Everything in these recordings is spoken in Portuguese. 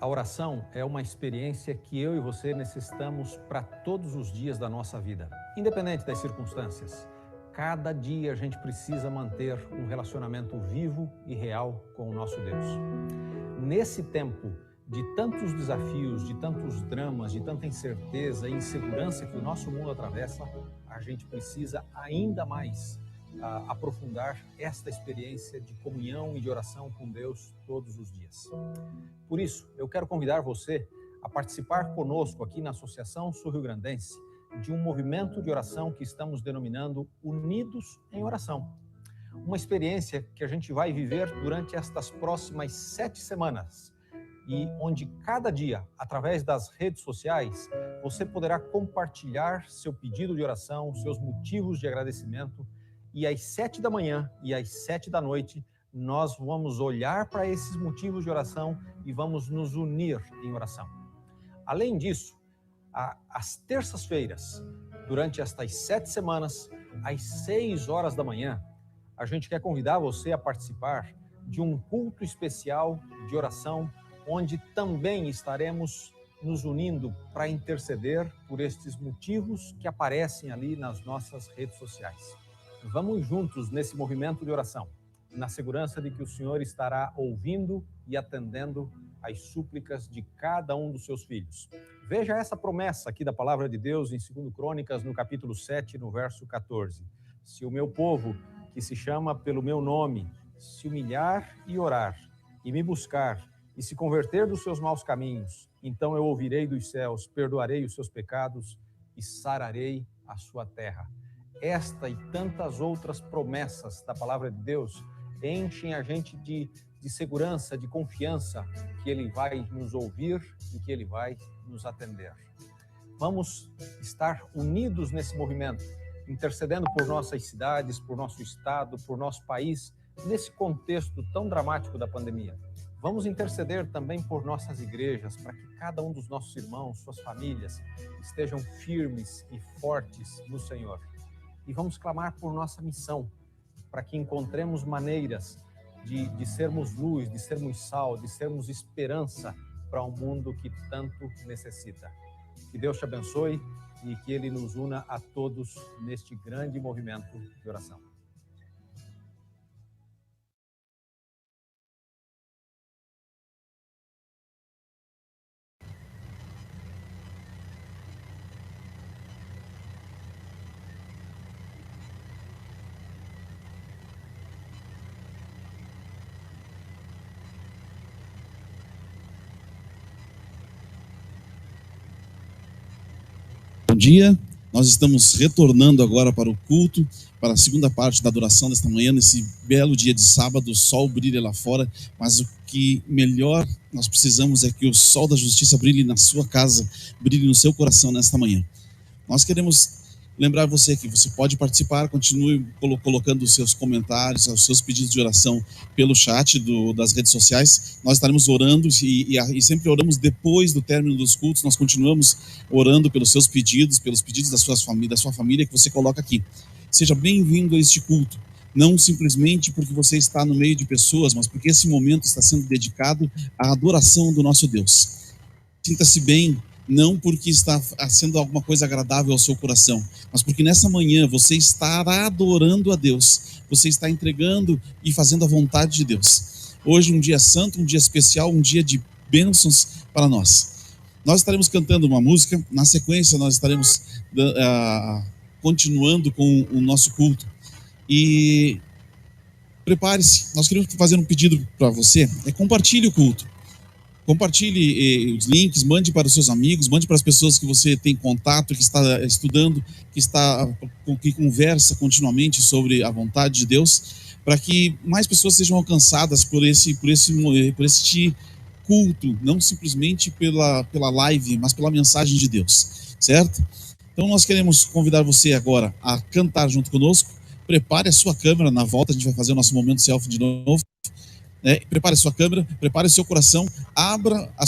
A oração é uma experiência que eu e você necessitamos para todos os dias da nossa vida, independente das circunstâncias. Cada dia a gente precisa manter um relacionamento vivo e real com o nosso Deus. Nesse tempo de tantos desafios, de tantos dramas, de tanta incerteza e insegurança que o nosso mundo atravessa, a gente precisa ainda mais aprofundar esta experiência de comunhão e de oração com Deus todos os dias. Por isso, eu quero convidar você a participar conosco aqui na Associação Sul-Rio-Grandense de um movimento de oração que estamos denominando Unidos em Oração. Uma experiência que a gente vai viver durante estas próximas 7 semanas e onde cada dia, através das redes sociais, você poderá compartilhar seu pedido de oração, seus motivos de agradecimento, e às 7 da manhã e às 7 da noite nós vamos olhar para esses motivos de oração e vamos nos unir em oração. Além disso, às terças-feiras, durante estas 7 semanas, às 6 horas da manhã, a gente quer convidar você a participar de um culto especial de oração, onde também estaremos nos unindo para interceder por estes motivos que aparecem ali nas nossas redes sociais. Vamos juntos nesse movimento de oração, na segurança de que o Senhor estará ouvindo e atendendo às súplicas de cada um dos seus filhos. Veja essa promessa aqui da palavra de Deus em 2 Crônicas, no capítulo 7, no verso 14. Se o meu povo, que se chama pelo meu nome, se humilhar e orar, e me buscar, e se converter dos seus maus caminhos, então eu ouvirei dos céus, perdoarei os seus pecados e sararei a sua terra. Esta e tantas outras promessas da palavra de Deus enchem a gente de segurança, de confiança que Ele vai nos ouvir e que Ele vai nos atender. Vamos estar unidos nesse movimento, intercedendo por nossas cidades, por nosso estado, por nosso país, nesse contexto tão dramático da pandemia. Vamos interceder também por nossas igrejas, para que cada um dos nossos irmãos, suas famílias, estejam firmes e fortes no Senhor. E vamos clamar por nossa missão, para que encontremos maneiras de sermos luz, de sermos sal, de sermos esperança para um mundo que tanto necessita. Que Deus te abençoe e que Ele nos una a todos neste grande movimento de oração. Bom dia, nós estamos retornando agora para o culto, para a segunda parte da adoração desta manhã, nesse belo dia de sábado. O sol brilha lá fora, mas o que melhor nós precisamos é que o sol da justiça brilhe na sua casa, brilhe no seu coração nesta manhã. Nós queremos lembrar você que você pode participar, continue colocando os seus comentários, os seus pedidos de oração pelo chat das redes sociais. Nós estaremos orando e sempre oramos depois do término dos cultos. Nós continuamos orando pelos seus pedidos, pelos pedidos da sua família que você coloca aqui. Seja bem-vindo a este culto, não simplesmente porque você está no meio de pessoas, mas porque esse momento está sendo dedicado à adoração do nosso Deus. Sinta-se bem, não porque está sendo alguma coisa agradável ao seu coração, mas porque nessa manhã você estará adorando a Deus, você está entregando e fazendo a vontade de Deus. Hoje um dia santo, um dia especial, um dia de bênçãos para nós. Nós estaremos cantando uma música, na sequência nós estaremos continuando com o nosso culto. E prepare-se, nós queremos fazer um pedido para você, compartilhe o culto. Compartilhe os links, mande para os seus amigos, mande para as pessoas que você tem contato, que está estudando, que conversa continuamente sobre a vontade de Deus, para que mais pessoas sejam alcançadas por este culto, não simplesmente pela live, mas pela mensagem de Deus, certo? Então nós queremos convidar você agora a cantar junto conosco. Prepare a sua câmera, na volta a gente vai fazer o nosso momento selfie de novo. Prepare a sua câmera, prepare o seu coração, abra a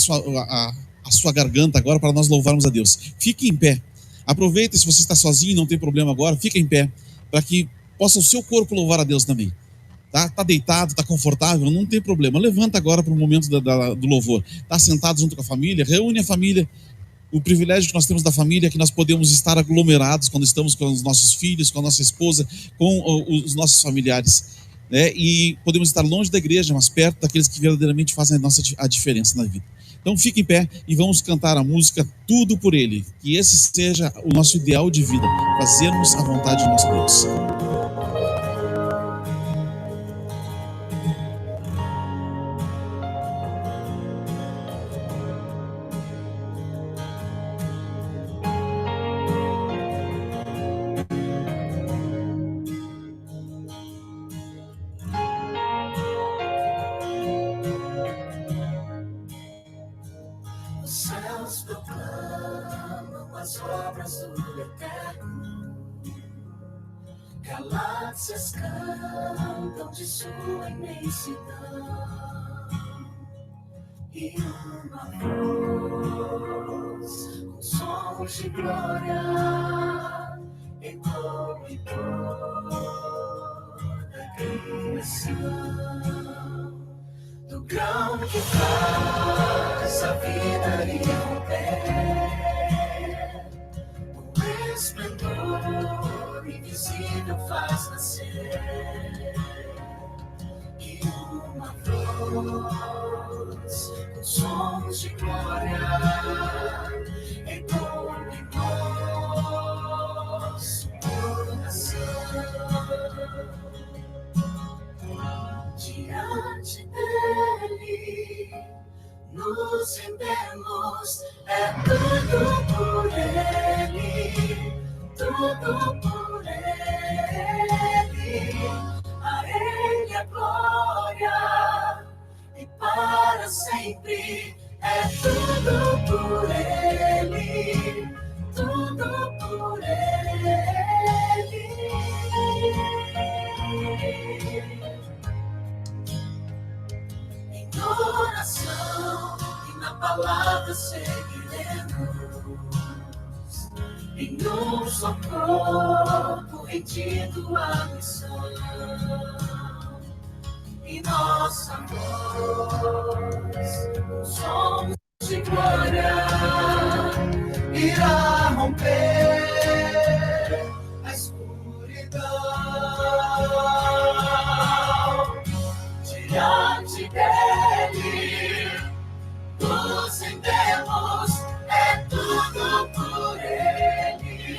sua garganta agora para nós louvarmos a Deus. Fique em pé, aproveita, se você está sozinho, não tem problema agora, fique em pé, para que possa o seu corpo louvar a Deus também. Tá deitado, tá confortável, não tem problema. Levanta agora para o momento do louvor. Tá sentado junto com a família, reúne a família. O privilégio que nós temos da família é que nós podemos estar aglomerados quando estamos com os nossos filhos, com a nossa esposa, com os nossos familiares, né? E podemos estar longe da igreja, mas perto daqueles que verdadeiramente fazem a diferença na vida. Então fique em pé e vamos cantar a música Tudo por Ele. Que esse seja o nosso ideal de vida, fazermos a vontade de nosso Deus. Galáxias cantam de sua imensidão, e uma voz com sons de glória ecoa em toda a criação, do grão que faz a vida irromper, o esplendor invisível faz nascer, e uma voz com sons de glória ecoa em nosso coração. Diante dele nos rendemos, é tudo por ele, tudo por ele, a ele a glória, e para sempre é tudo por ele, tudo por ele. Em oração e na palavra seguiremos, em um só corpo rendido à missão, e nossa voz, com sons de glória, irá romper a escuridão. Diante dele nos rendemos, é tudo por ele,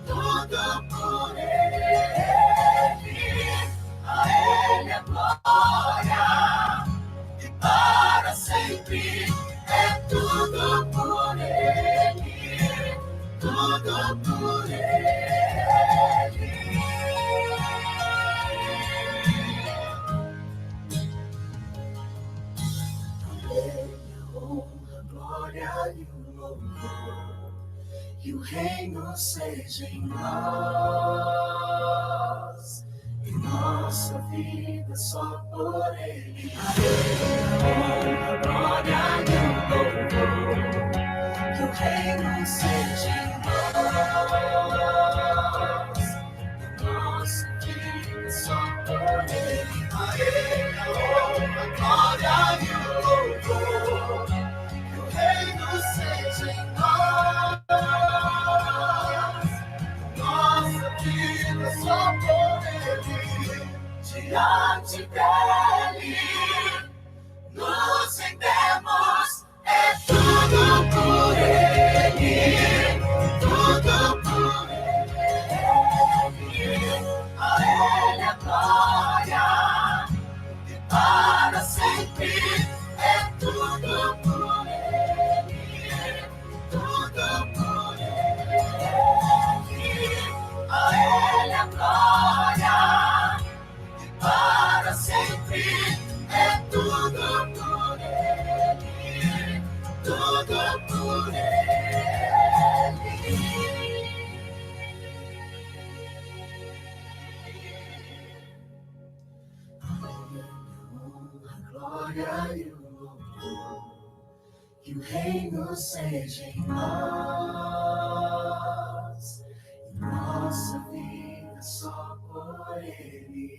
tudo por ele, a ele a glória, e para sempre é tudo por ele, tudo por ele. Que o reino seja em nós, e nossa vida só por ele. A honra, glória e o louvor. Que o reino seja em nós, e nossa vida só por ele. A ele a honra, glória e o louvor. Que o reino seja em nós, nossa vida só por ele. Diante dele nos rendemos, é tudo por ele, tudo por ele, a ele a glória, e para sempre é tudo por ele, tudo por ele, a ele a glória, e para sempre é tudo por ele, tudo por ele. A glória e o louvor, que o reino seja em nós, e nossa vida só por ele.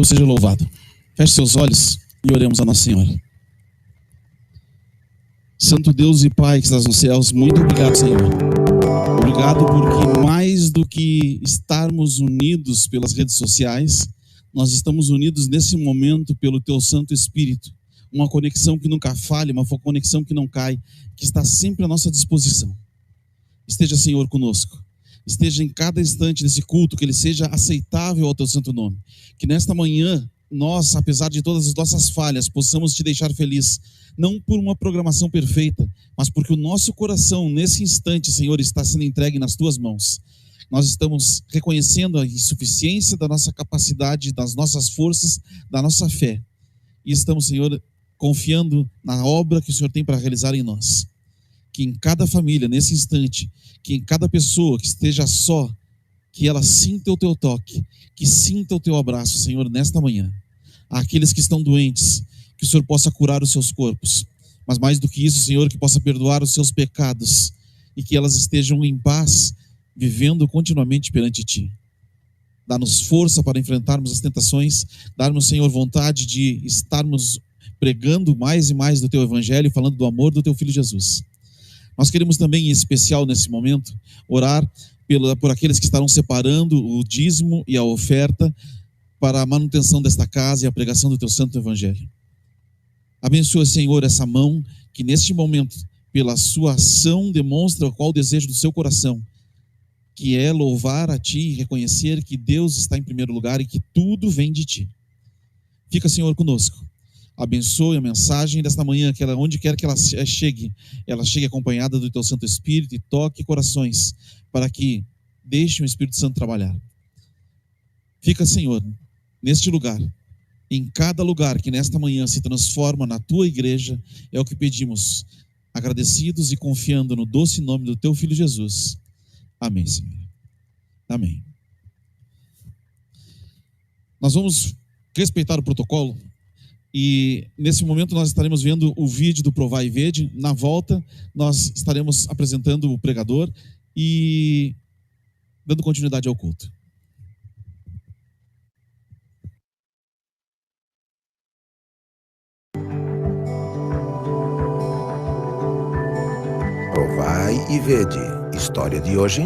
Deus seja louvado. Feche seus olhos e oremos a Nossa Senhora. Santo Deus e Pai que estás nos céus, muito obrigado, Senhor. Obrigado porque mais do que estarmos unidos pelas redes sociais, nós estamos unidos nesse momento pelo Teu Santo Espírito. Uma conexão que nunca falha, uma conexão que não cai, que está sempre à nossa disposição. Esteja, Senhor, conosco. Esteja em cada instante desse culto, que ele seja aceitável ao Teu santo nome. Que nesta manhã, nós, apesar de todas as nossas falhas, possamos Te deixar feliz, não por uma programação perfeita, mas porque o nosso coração, nesse instante, Senhor, está sendo entregue nas Tuas mãos. Nós estamos reconhecendo a insuficiência da nossa capacidade, das nossas forças, da nossa fé. E estamos, Senhor, confiando na obra que o Senhor tem para realizar em nós. Que em cada família, nesse instante, que em cada pessoa que esteja só, que ela sinta o Teu toque, que sinta o Teu abraço, Senhor, nesta manhã. Àqueles que estão doentes, que o Senhor possa curar os seus corpos, mas mais do que isso, Senhor, que possa perdoar os seus pecados e que elas estejam em paz, vivendo continuamente perante Ti. Dá-nos força para enfrentarmos as tentações, dar-nos, Senhor, vontade de estarmos pregando mais e mais do Teu Evangelho, falando do amor do Teu Filho Jesus. Nós queremos também, em especial nesse momento, orar por aqueles que estarão separando o dízimo e a oferta para a manutenção desta casa e a pregação do Teu Santo Evangelho. Abençoa, Senhor, essa mão que neste momento, pela sua ação, demonstra qual o desejo do seu coração, que é louvar a Ti e reconhecer que Deus está em primeiro lugar e que tudo vem de Ti. Fica, Senhor, conosco. Abençoe a mensagem desta manhã, que ela, onde quer que ela chegue acompanhada do Teu Santo Espírito e toque corações, para que deixe o Espírito Santo trabalhar. Fica, Senhor, neste lugar, em cada lugar que nesta manhã se transforma na Tua igreja, é o que pedimos, agradecidos e confiando no doce nome do Teu Filho Jesus. Amém, Senhor. Amém. Nós vamos respeitar o protocolo e nesse momento nós estaremos vendo o vídeo do Provai e Vede. Na volta nós estaremos apresentando o pregador e dando continuidade ao culto. Provai e vede. História de hoje: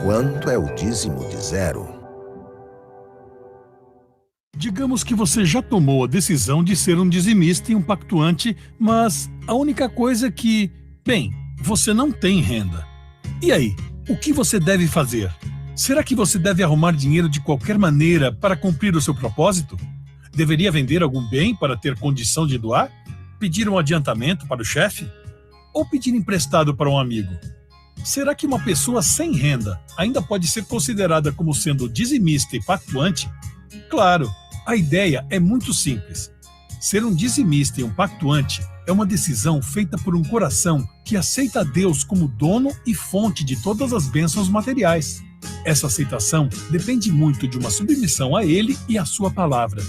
quanto é o dízimo de 0? Digamos que você já tomou a decisão de ser um dizimista e um pactuante, mas a única coisa é que, bem, você não tem renda. E aí, o que você deve fazer? Será que você deve arrumar dinheiro de qualquer maneira para cumprir o seu propósito? Deveria vender algum bem para ter condição de doar? Pedir um adiantamento para o chefe? Ou pedir emprestado para um amigo? Será que uma pessoa sem renda ainda pode ser considerada como sendo dizimista e pactuante? Claro, a ideia é muito simples. Ser um dizimista e um pactuante é uma decisão feita por um coração que aceita a Deus como dono e fonte de todas as bênçãos materiais. Essa aceitação depende muito de uma submissão a Ele e à sua palavra.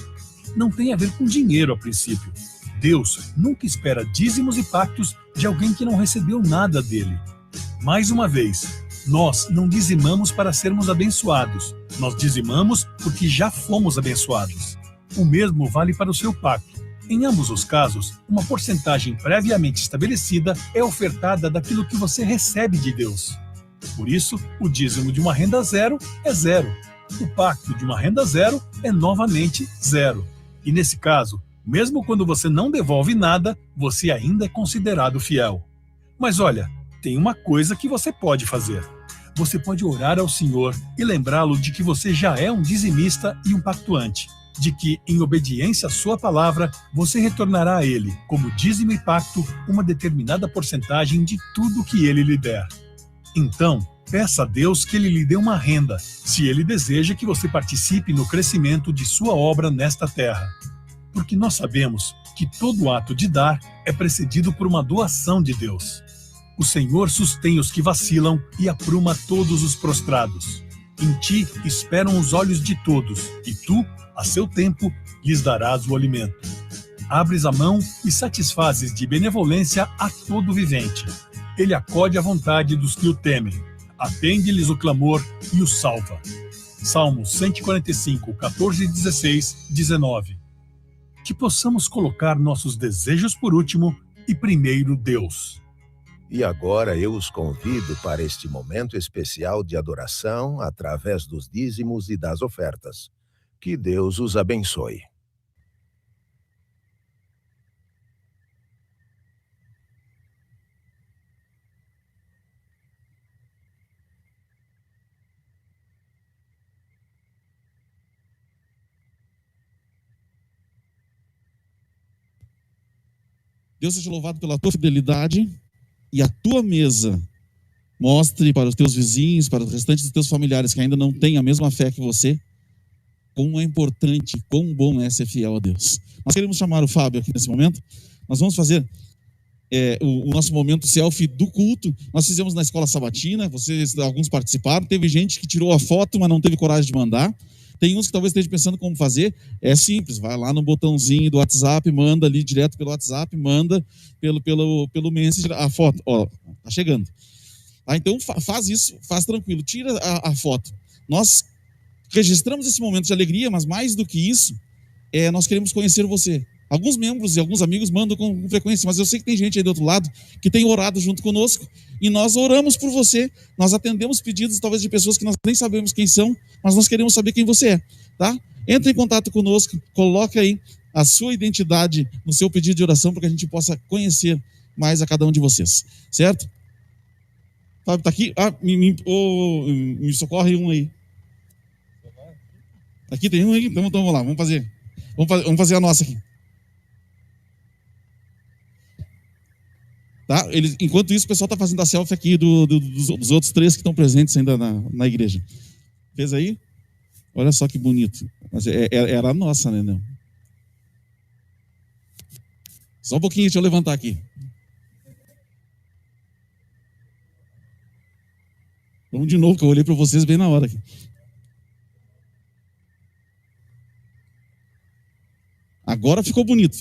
Não tem a ver com dinheiro a princípio. Deus nunca espera dízimos e pactos de alguém que não recebeu nada dele. Mais uma vez, nós não dizimamos para sermos abençoados. Nós dizimamos porque já fomos abençoados. O mesmo vale para o seu pacto. Em ambos os casos, uma porcentagem previamente estabelecida é ofertada daquilo que você recebe de Deus. Por isso, o dízimo de uma renda 0 é 0. O pacto de uma renda 0 é novamente 0. E nesse caso, mesmo quando você não devolve nada, você ainda é considerado fiel. Mas olha, tem uma coisa que você pode fazer. Você pode orar ao Senhor e lembrá-lo de que você já é um dizimista e um pactuante, de que, em obediência à sua palavra, você retornará a Ele, como dízimo e pacto, uma determinada porcentagem de tudo que Ele lhe der. Então, peça a Deus que Ele lhe dê uma renda, se Ele deseja que você participe no crescimento de sua obra nesta terra. Porque nós sabemos que todo ato de dar é precedido por uma doação de Deus. O Senhor sustém os que vacilam e apruma todos os prostrados. Em ti esperam os olhos de todos, e tu, a seu tempo, lhes darás o alimento. Abres a mão e satisfazes de benevolência a todo vivente. Ele acode à vontade dos que o temem, atende-lhes o clamor e os salva. Salmos 145, 14, 16, 19. Que possamos colocar nossos desejos por último e primeiro Deus. E agora eu os convido para este momento especial de adoração através dos dízimos e das ofertas. Que Deus os abençoe. Deus seja louvado pela tua fidelidade e a tua mesa mostre para os teus vizinhos, para os restantes dos teus familiares que ainda não têm a mesma fé que você, como é importante, quão bom é ser fiel a Deus. Nós queremos chamar o Fábio aqui nesse momento. Nós vamos fazer o nosso momento selfie do culto. Nós fizemos na escola sabatina, alguns participaram, teve gente que tirou a foto, mas não teve coragem de mandar. Tem uns que talvez estejam pensando como fazer. É simples, vai lá no botãozinho do WhatsApp, manda ali direto pelo WhatsApp, manda pelo Messenger a foto. Ó, tá chegando. Então faz isso, faz tranquilo, tira a foto. Nós registramos esse momento de alegria, mas mais do que isso, nós queremos conhecer você. Alguns membros e alguns amigos mandam com frequência, mas eu sei que tem gente aí do outro lado que tem orado junto conosco, e nós oramos por você, nós atendemos pedidos talvez de pessoas que nós nem sabemos quem são, mas nós queremos saber quem você é, tá? Entre em contato conosco, coloque aí a sua identidade no seu pedido de oração, para que a gente possa conhecer mais a cada um de vocês, certo? Fábio, tá aqui? Me socorre um aí. Aqui tem um aí? Então vamos lá, vamos fazer a nossa aqui. Tá? Enquanto isso, o pessoal está fazendo a selfie aqui dos outros 3 que estão presentes ainda na igreja. Fez aí? Olha só que bonito. Mas era a nossa, né? Não. Só um pouquinho, deixa eu levantar aqui. Vamos de novo, que eu olhei para vocês bem na hora aqui. Agora ficou bonito.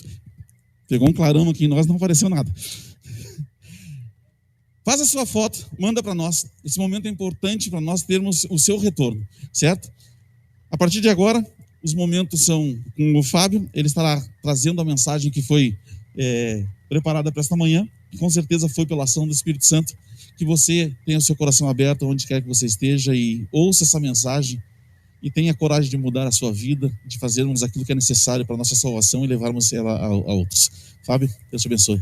Pegou um clarão aqui em nós, não apareceu nada. Faz a sua foto, manda para nós. Esse momento é importante para nós termos o seu retorno, certo? A partir de agora, os momentos são com o Fábio. Ele estará trazendo a mensagem que foi preparada para esta manhã. E com certeza foi pela ação do Espírito Santo que você tenha o seu coração aberto onde quer que você esteja e ouça essa mensagem e tenha coragem de mudar a sua vida, de fazermos aquilo que é necessário para a nossa salvação e levarmos ela a outros. Fábio, Deus te abençoe.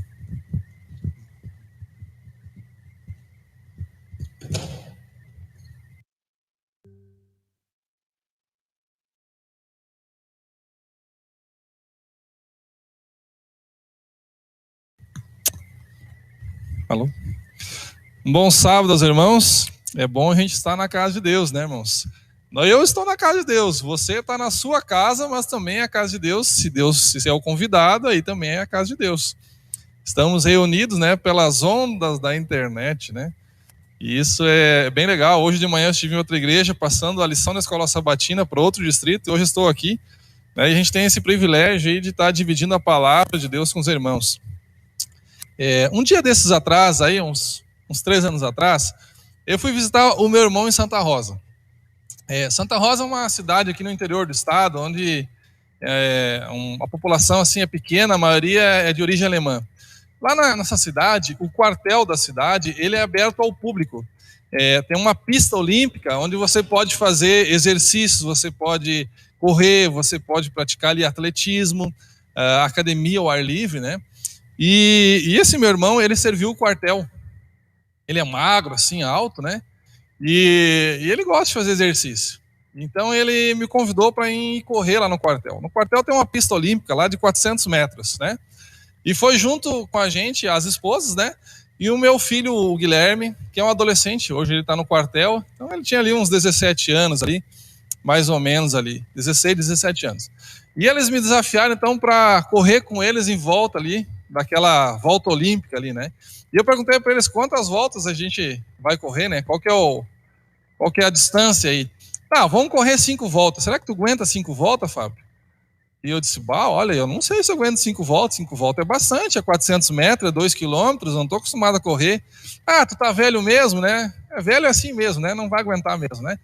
Alô? Um bom sábado aos irmãos. É bom a gente estar na casa de Deus, né, irmãos? Eu estou na casa de Deus, você está na sua casa, mas também é a casa de Deus. Se é o convidado, aí também é a casa de Deus. Estamos reunidos, né, pelas ondas da internet, né? E isso é bem legal. Hoje de manhã eu estive em outra igreja, passando a lição da escola sabatina para outro distrito, e hoje estou aqui, né, e a gente tem esse privilégio aí de estar dividindo a palavra de Deus com os irmãos. Um dia desses atrás, aí, uns 3 anos atrás, eu fui visitar o meu irmão em Santa Rosa. Santa Rosa é uma cidade aqui no interior do estado, onde a população assim, é pequena, a maioria é de origem alemã. Lá nessa cidade, o quartel da cidade ele é aberto ao público. Tem uma pista olímpica onde você pode fazer exercícios, você pode correr, você pode praticar ali atletismo, academia ao ar livre, né? E esse meu irmão, ele serviu o quartel. Ele é magro, assim, alto, né? E ele gosta de fazer exercício. Então ele me convidou para ir correr lá no quartel. No quartel tem uma pista olímpica lá de 400 metros, né? E foi junto com a gente as esposas, né? E o meu filho, o Guilherme, que é um adolescente, hoje ele está no quartel. Então ele tinha ali uns 17 anos ali, mais ou menos ali, 16, 17 anos. E eles me desafiaram então para correr com eles em volta ali, daquela volta olímpica ali, né? E eu perguntei para eles quantas voltas a gente vai correr, né? Qual que é a distância aí? Vamos correr 5 voltas. Será que tu aguenta 5 voltas, Fábio? E eu disse, olha, eu não sei se eu aguento 5 voltas. 5 voltas é bastante, é 400 metros, é 2 quilômetros, não estou acostumado a correr. Tu tá velho mesmo, né? Velho é assim mesmo, né? Não vai aguentar mesmo, né?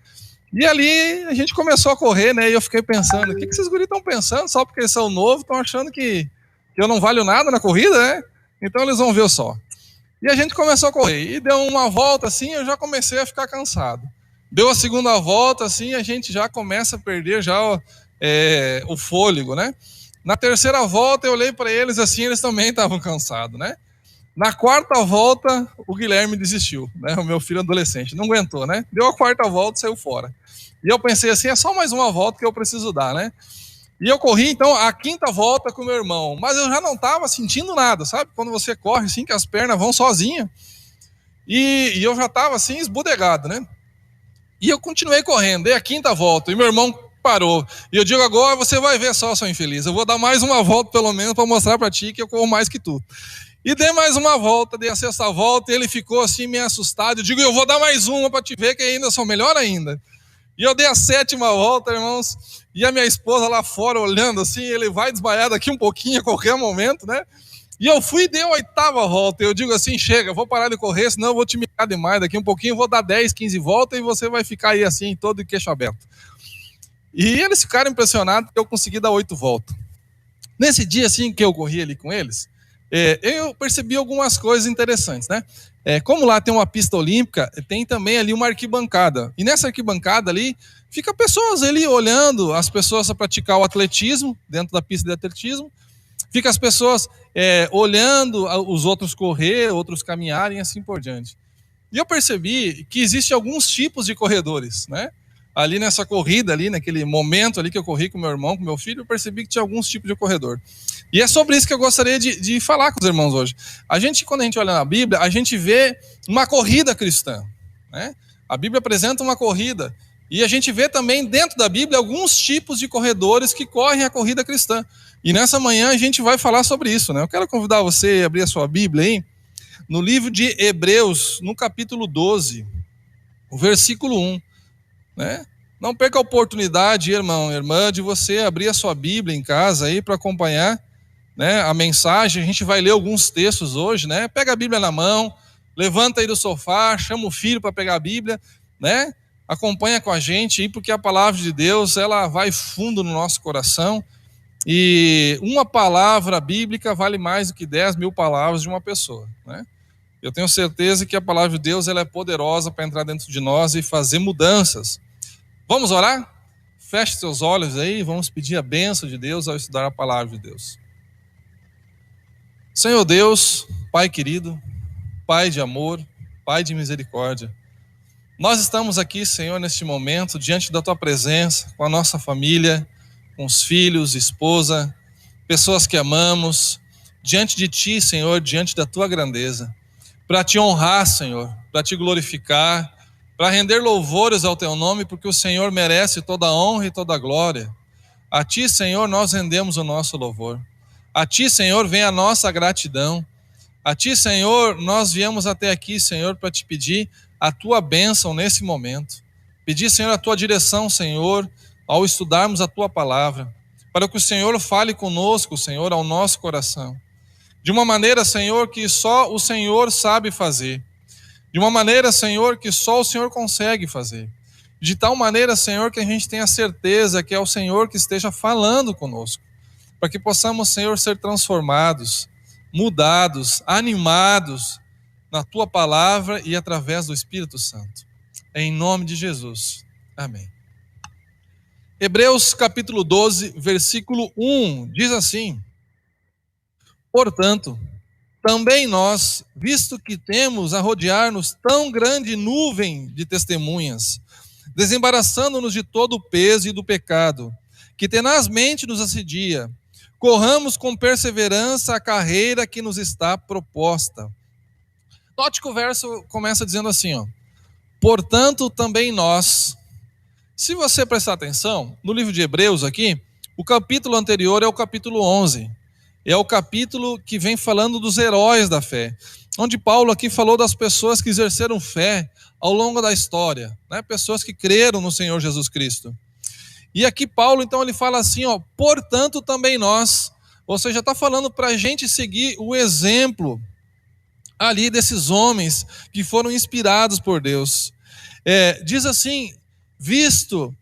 E ali a gente começou a correr, né? E eu fiquei pensando, o que esses guris estão pensando? Só porque eles são novos, estão achando que eu não valho nada na corrida, né? Então eles vão ver só. E a gente começou a correr. E deu uma volta assim, eu já comecei a ficar cansado. Deu a segunda volta assim, a gente já começa a perder já o fôlego, né? Na terceira volta eu olhei para eles assim, eles também estavam cansados, né? Na quarta volta, o Guilherme desistiu, né? O meu filho adolescente, não aguentou, né? Deu a quarta volta e saiu fora. E eu pensei assim, é só mais uma volta que eu preciso dar, né? E eu corri, então, a quinta volta com meu irmão, mas eu já não estava sentindo nada, sabe? Quando você corre assim, que as pernas vão sozinhas. E eu já estava assim, esbudegado, né? E eu continuei correndo, dei a quinta volta, e meu irmão parou. E eu digo, agora você vai ver só, seu infeliz, eu vou dar mais uma volta pelo menos para mostrar para ti que eu corro mais que tu. E dei mais uma volta, dei a sexta volta, e ele ficou assim meio assustado. Eu digo, eu vou dar mais uma para te ver que ainda sou melhor ainda. E eu dei a sétima volta, irmãos, e a minha esposa lá fora olhando assim, ele vai desmaiar daqui um pouquinho a qualquer momento, né? E eu fui e dei a oitava volta, eu digo assim, chega, vou parar de correr, senão eu vou te mirar demais, daqui um pouquinho eu vou dar 10, 15 voltas e você vai ficar aí assim, todo de queixo aberto. E eles ficaram impressionados que eu consegui dar 8 voltas. Nesse dia assim que eu corri ali com eles, eu percebi algumas coisas interessantes, né? Como lá tem uma pista olímpica, tem também ali uma arquibancada. E nessa arquibancada ali, fica pessoas ali olhando as pessoas a praticar o atletismo, dentro da pista de atletismo. Fica as pessoas olhando os outros correr, outros caminharem e assim por diante. E eu percebi que existem alguns tipos de corredores, né? Ali nessa corrida, ali naquele momento ali que eu corri com meu irmão, com meu filho, eu percebi que tinha alguns tipos de corredor. E é sobre isso que eu gostaria de falar com os irmãos hoje. Quando a gente olha na Bíblia, a gente vê uma corrida cristã, né? A Bíblia apresenta uma corrida. E a gente vê também dentro da Bíblia alguns tipos de corredores que correm a corrida cristã. E nessa manhã a gente vai falar sobre isso, né? Eu quero convidar você a abrir a sua Bíblia aí, no livro de Hebreus, no capítulo 12, o versículo 1. Né? Não perca a oportunidade, irmão, irmã, de você abrir a sua Bíblia em casa aí para acompanhar, né, a mensagem. A gente vai ler alguns textos hoje, né? Pega a Bíblia na mão, levanta aí do sofá, chama o filho para pegar a Bíblia, né? Acompanha com a gente aí, porque a palavra de Deus, ela vai fundo no nosso coração, e uma palavra bíblica vale mais do que 10.000 palavras de uma pessoa, né? Eu tenho certeza que a palavra de Deus, ela é poderosa para entrar dentro de nós e fazer mudanças. Vamos orar? Feche seus olhos aí, vamos pedir a bênção de Deus ao estudar a palavra de Deus. Senhor Deus, Pai querido, Pai de amor, Pai de misericórdia, nós estamos aqui, Senhor, neste momento, diante da Tua presença, com a nossa família, com os filhos, esposa, pessoas que amamos, diante de Ti, Senhor, diante da Tua grandeza, para Te honrar, Senhor, para Te glorificar, para render louvores ao Teu nome, porque o Senhor merece toda a honra e toda a glória. A Ti, Senhor, nós rendemos o nosso louvor. A Ti, Senhor, vem a nossa gratidão. A Ti, Senhor, nós viemos até aqui, Senhor, para Te pedir a Tua bênção nesse momento. Pedir, Senhor, a Tua direção, Senhor, ao estudarmos a Tua palavra, para que o Senhor fale conosco, Senhor, ao nosso coração. De uma maneira, Senhor, que só o Senhor sabe fazer. De uma maneira, Senhor, que só o Senhor consegue fazer. De tal maneira, Senhor, que a gente tenha certeza que é o Senhor que esteja falando conosco. Para que possamos, Senhor, ser transformados, mudados, animados na Tua palavra e através do Espírito Santo. Em nome de Jesus. Amém. Hebreus capítulo 12, versículo 1, diz assim: portanto, também nós, visto que temos a rodear-nos tão grande nuvem de testemunhas, desembaraçando-nos de todo o peso e do pecado, que tenazmente nos assedia, corramos com perseverança a carreira que nos está proposta. Note que o verso começa dizendo assim, ó: portanto, também nós. Se você prestar atenção, no livro de Hebreus aqui, o capítulo anterior é o capítulo 11. É o capítulo que vem falando dos heróis da fé, onde Paulo aqui falou das pessoas que exerceram fé ao longo da história, né? Pessoas que creram no Senhor Jesus Cristo. E aqui Paulo, então, ele fala assim, ó: portanto, também nós. Ou seja, está falando para a gente seguir o exemplo ali desses homens que foram inspirados por Deus. Diz assim, visto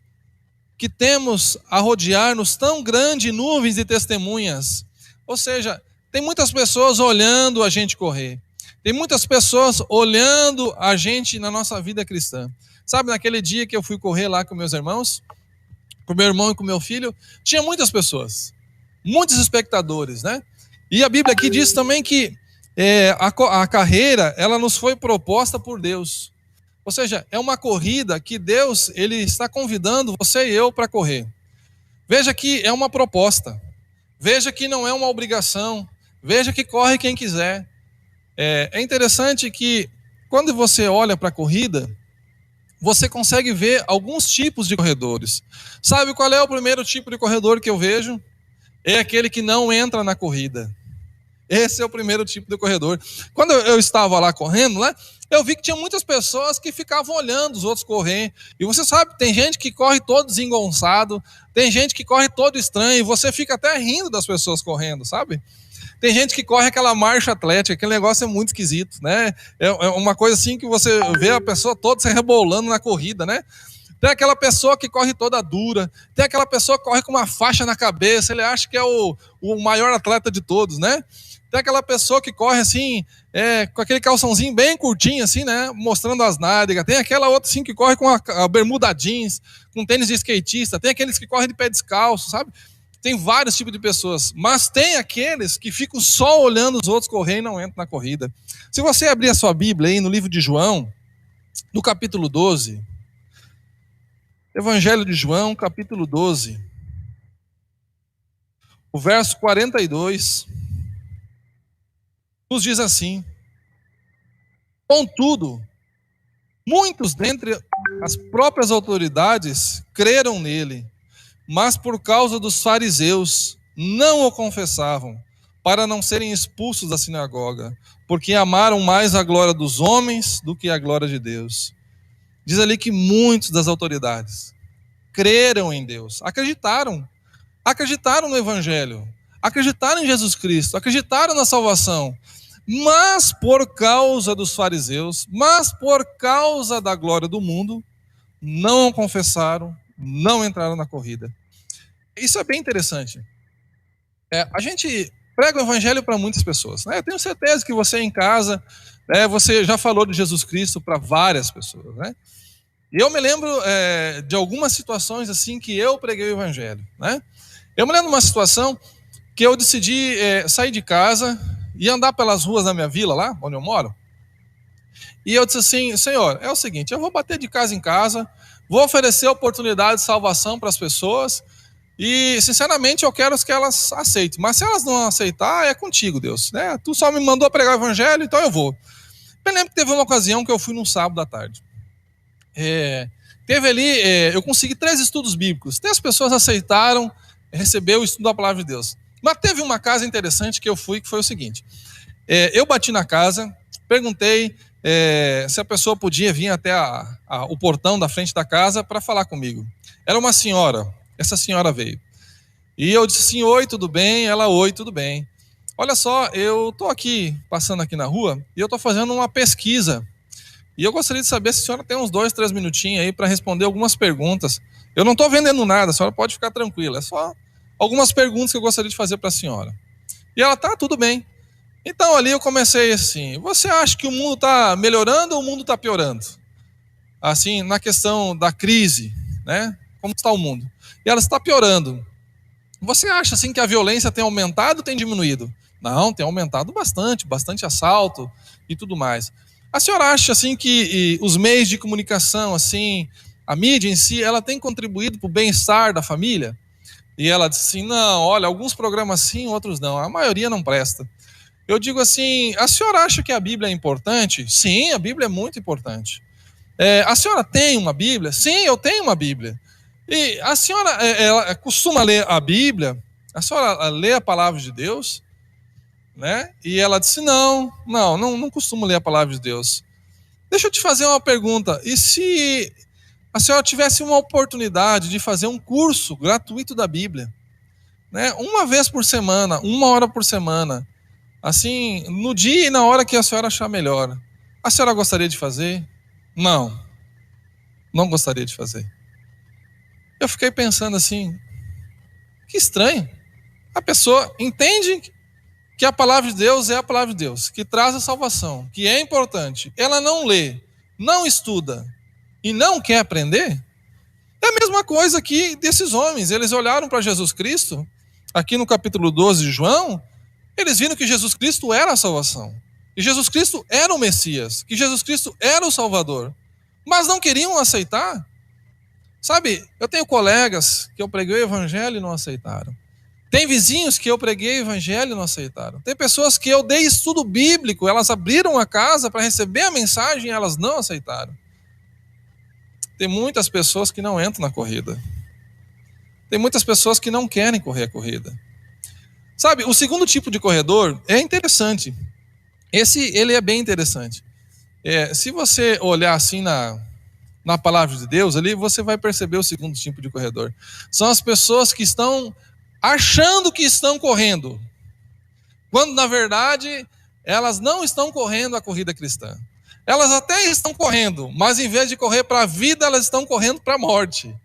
que temos a rodear-nos tão grande nuvens de testemunhas. Ou seja, tem muitas pessoas olhando a gente correr. Tem muitas pessoas olhando a gente na nossa vida cristã. Sabe, naquele dia que eu fui correr lá com meus irmãos, com meu irmão e com meu filho, tinha muitas pessoas, muitos espectadores, né? E a Bíblia aqui diz também que a carreira, ela nos foi proposta por Deus. Ou seja, é uma corrida que Deus, ele está convidando você e eu para correr. Veja que é uma proposta. Veja que não é uma obrigação. Veja que corre quem quiser. É interessante que quando você olha para a corrida, você consegue ver alguns tipos de corredores. Sabe qual é o primeiro tipo de corredor que eu vejo? É aquele que não entra na corrida. Esse é o primeiro tipo de corredor. Quando eu estava lá correndo, né, eu vi que tinha muitas pessoas que ficavam olhando os outros correr. E você sabe, tem gente que corre todo desengonçado, tem gente que corre todo estranho, e você fica até rindo das pessoas correndo, sabe? Tem gente que corre aquela marcha atlética, aquele negócio é muito esquisito, né? É uma coisa assim que você vê a pessoa toda se rebolando na corrida, né? Tem aquela pessoa que corre toda dura, tem aquela pessoa que corre com uma faixa na cabeça, ele acha que é o maior atleta de todos, né? Tem aquela pessoa que corre assim, com aquele calçãozinho bem curtinho assim, né? Mostrando as nádegas. Tem aquela outra assim que corre com a bermuda jeans, com tênis de skatista. Tem aqueles que correm de pé descalço, sabe? Tem vários tipos de pessoas, mas tem aqueles que ficam só olhando os outros correr e não entram na corrida. Se você abrir a sua Bíblia aí no livro de João, no capítulo 12, Evangelho de João, capítulo 12, o verso 42, nos diz assim: contudo, muitos dentre as próprias autoridades creram nele, mas por causa dos fariseus não o confessavam, para não serem expulsos da sinagoga, porque amaram mais a glória dos homens do que a glória de Deus. Diz ali que muitos das autoridades creram em Deus, acreditaram no Evangelho, acreditaram em Jesus Cristo, acreditaram na salvação, mas por causa dos fariseus, mas por causa da glória do mundo, não o confessaram, não entraram na corrida. Isso é bem interessante. A gente prega o evangelho para muitas pessoas, né? Eu tenho certeza que você em casa, você já falou de Jesus Cristo para várias pessoas, né? E eu me lembro de algumas situações assim que eu preguei o evangelho, né? Eu me lembro de uma situação que eu decidi sair de casa e andar pelas ruas da minha vila lá, onde eu moro. E eu disse assim: Senhor, é o seguinte, eu vou bater de casa em casa, vou oferecer oportunidade de salvação para as pessoas e, sinceramente, eu quero que elas aceitem. Mas se elas não aceitar, é contigo, Deus, né? Tu só me mandou pregar o evangelho, então eu vou. Eu lembro que teve uma ocasião que eu fui num sábado à tarde. Teve ali, eu consegui 3 estudos bíblicos. 3 pessoas aceitaram receber o estudo da palavra de Deus. Mas teve uma casa interessante que eu fui, que foi o seguinte. Eu bati na casa, perguntei se a pessoa podia vir até o portão da frente da casa para falar comigo. Era uma senhora, essa senhora veio. E eu disse assim: oi, tudo bem? Ela: oi, tudo bem. Olha só, eu estou aqui, passando aqui na rua, e eu estou fazendo uma pesquisa. E eu gostaria de saber se a senhora tem uns 2, 3 minutinhos aí para responder algumas perguntas. Eu não estou vendendo nada, a senhora pode ficar tranquila. É só algumas perguntas que eu gostaria de fazer para a senhora. E ela: tá, tudo bem. Então ali eu comecei assim: você acha que o mundo está melhorando ou o mundo está piorando? Assim, na questão da crise, né? Como está o mundo? E ela está piorando. Você acha assim que a violência tem aumentado ou tem diminuído? Não, tem aumentado bastante assalto e tudo mais. A senhora acha assim que os meios de comunicação, assim, a mídia em si, ela tem contribuído para o bem-estar da família? E ela disse assim: não, olha, alguns programas sim, outros não, a maioria não presta. Eu digo assim: a senhora acha que a Bíblia é importante? Sim, a Bíblia é muito importante. A senhora tem uma Bíblia? Sim, eu tenho uma Bíblia. E a senhora ela costuma ler a Bíblia? A senhora lê a palavra de Deus? Né? E ela disse: não costumo ler a palavra de Deus. Deixa eu te fazer uma pergunta: e se a senhora tivesse uma oportunidade de fazer um curso gratuito da Bíblia, né? Uma vez por semana, 1 hora por semana, assim, no dia e na hora que a senhora achar melhor, a senhora gostaria de fazer? Não gostaria de fazer. Eu fiquei pensando assim, que estranho. A pessoa entende que a palavra de Deus é a palavra de Deus, que traz a salvação, que é importante. Ela não lê, não estuda e não quer aprender. É a mesma coisa que desses homens. Eles olharam para Jesus Cristo, aqui no capítulo 12 de João, eles viram que Jesus Cristo era a salvação. Que Jesus Cristo era o Messias, que Jesus Cristo era o Salvador. Mas não queriam aceitar. Sabe, eu tenho colegas que eu preguei o evangelho e não aceitaram. Tem vizinhos que eu preguei o evangelho e não aceitaram. Tem pessoas que eu dei estudo bíblico, elas abriram a casa para receber a mensagem e elas não aceitaram. Tem muitas pessoas que não entram na corrida. Tem muitas pessoas que não querem correr a corrida. Sabe, o segundo tipo de corredor é interessante. Ele é bem interessante. Se você olhar assim na palavra de Deus, ali você vai perceber o segundo tipo de corredor. São as pessoas que estão achando que estão correndo, quando na verdade elas não estão correndo a corrida cristã. Elas até estão correndo, mas em vez de correr para a vida, elas estão correndo para a morte.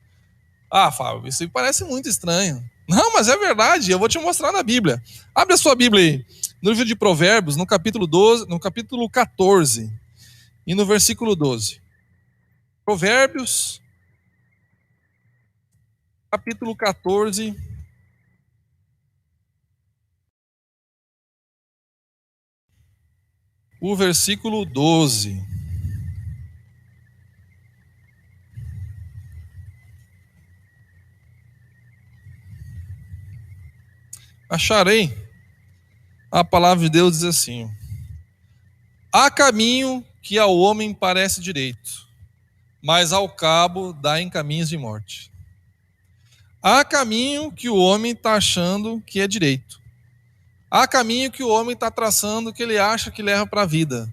Ah, Fábio, isso parece muito estranho. Não, mas é verdade, eu vou te mostrar na Bíblia. Abre a sua Bíblia aí, no livro de Provérbios, no capítulo 12, no capítulo 14 e no versículo 12. Provérbios, capítulo 14, o versículo 12. Acharei. A palavra de Deus diz assim: há caminho que ao homem parece direito, mas ao cabo dá em caminhos de morte. Há caminho que o homem está achando que é direito. Há caminho que o homem está traçando que ele acha que leva para a vida,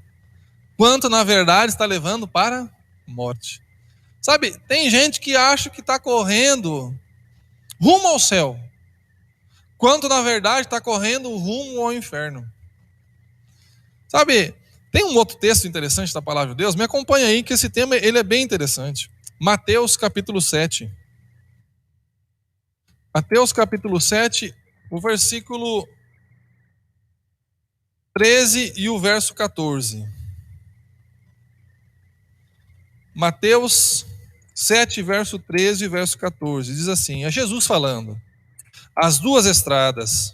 quanto na verdade está levando para a morte. Sabe, tem gente que acha que está correndo rumo ao céu, quanto na verdade está correndo rumo ao inferno. Sabe, tem um outro texto interessante da palavra de Deus, me acompanha aí que esse tema ele é bem interessante. Mateus capítulo 7. Mateus capítulo 7, o versículo 13 e o verso 14. Mateus 7, verso 13 e verso 14. Diz assim, é Jesus falando: as duas estradas.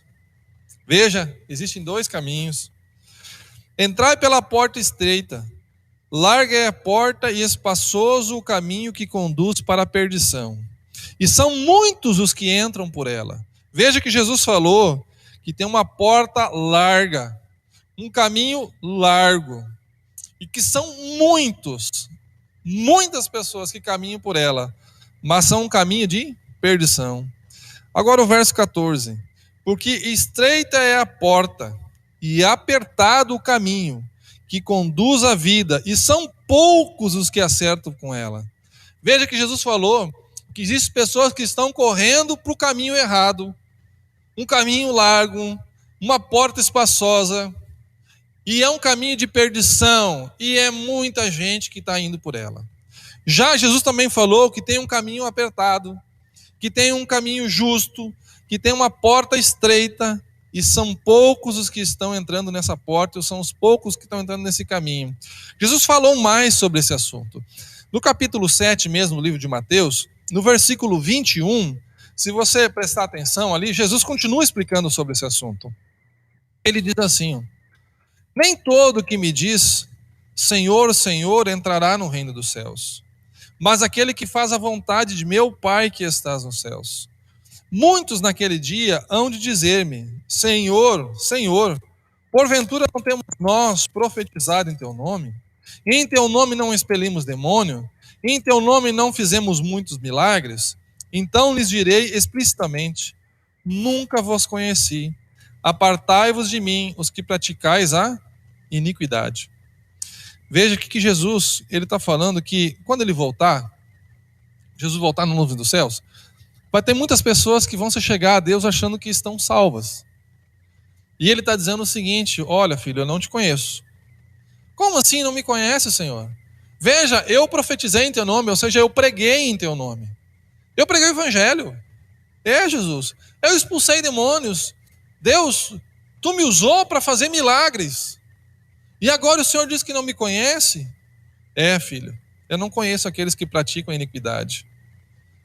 Veja, existem dois caminhos. Entrai pela porta estreita, larga é a porta e espaçoso o caminho que conduz para a perdição. E são muitos os que entram por ela. Veja que Jesus falou que tem uma porta larga, um caminho largo, e que são muitas pessoas que caminham por ela, mas são um caminho de perdição. Agora o verso 14. Porque estreita é a porta e apertado o caminho que conduz à vida, e são poucos os que acertam com ela. Veja que Jesus falou que existem pessoas que estão correndo para o caminho errado, um caminho largo, uma porta espaçosa, e é um caminho de perdição, e é muita gente que está indo por ela. Já Jesus também falou que tem um caminho apertado, que tem um caminho justo, que tem uma porta estreita, e são poucos os que estão entrando nessa porta, ou são os poucos que estão entrando nesse caminho. Jesus falou mais sobre esse assunto. No capítulo 7 mesmo, no livro de Mateus, no versículo 21, se você prestar atenção ali, Jesus continua explicando sobre esse assunto. Ele diz assim: nem todo que me diz Senhor, Senhor entrará no reino dos céus, mas aquele que faz a vontade de meu Pai que estás nos céus. Muitos naquele dia hão de dizer-me: Senhor, Senhor, porventura não temos nós profetizado em teu nome? E em teu nome não expelimos demônio? E em teu nome não fizemos muitos milagres? Então lhes direi explicitamente: nunca vos conheci. Apartai-vos de mim, os que praticais a iniquidade. Veja que Jesus ele está falando que quando ele voltar, Jesus voltar no nuvem dos céus, vai ter muitas pessoas que vão se chegar a Deus achando que estão salvas. E ele está dizendo o seguinte: olha, filho, eu não te conheço. Como assim não me conhece, Senhor? Veja, eu profetizei em teu nome, ou seja, eu preguei em teu nome. Eu preguei o evangelho. Jesus, eu expulsei demônios. Deus, tu me usou para fazer milagres. E agora o Senhor diz que não me conhece? Filho, eu não conheço aqueles que praticam a iniquidade.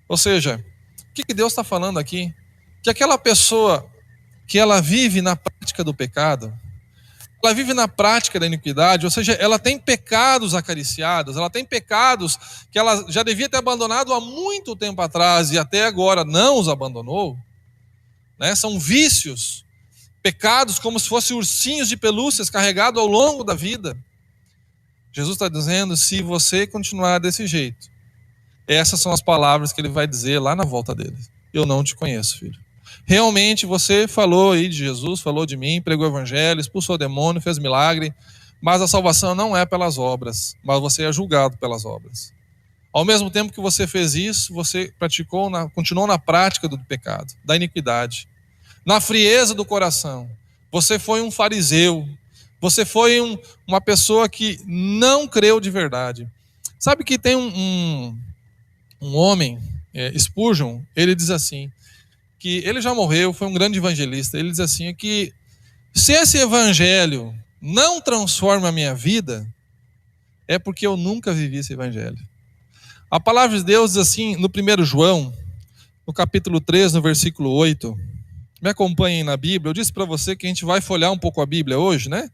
Ou seja, o que Deus está falando aqui? Que aquela pessoa que ela vive na prática do pecado, ela vive na prática da iniquidade, ou seja, ela tem pecados acariciados, ela tem pecados que ela já devia ter abandonado há muito tempo atrás e até agora não os abandonou, né? São vícios, pecados como se fossem ursinhos de pelúcias carregados ao longo da vida. Jesus está dizendo, se você continuar desse jeito, essas são as palavras que ele vai dizer lá na volta dele. Eu não te conheço, filho. Realmente você falou aí de Jesus, falou de mim, pregou o evangelho, expulsou o demônio, fez milagre, mas a salvação não é pelas obras, mas você é julgado pelas obras. Ao mesmo tempo que você fez isso, você continuou na prática do pecado, da iniquidade, na frieza do coração. Você foi um fariseu, você foi uma pessoa que não creu de verdade. Sabe que tem um homem, Spurgeon, ele diz assim, que ele já morreu, foi um grande evangelista, ele diz assim, que se esse evangelho não transforma a minha vida, é porque eu nunca vivi esse evangelho. A palavra de Deus diz assim, no 1 João, no capítulo 3, no versículo 8, me acompanhem na Bíblia, eu disse para você que a gente vai folhear um pouco a Bíblia hoje, né?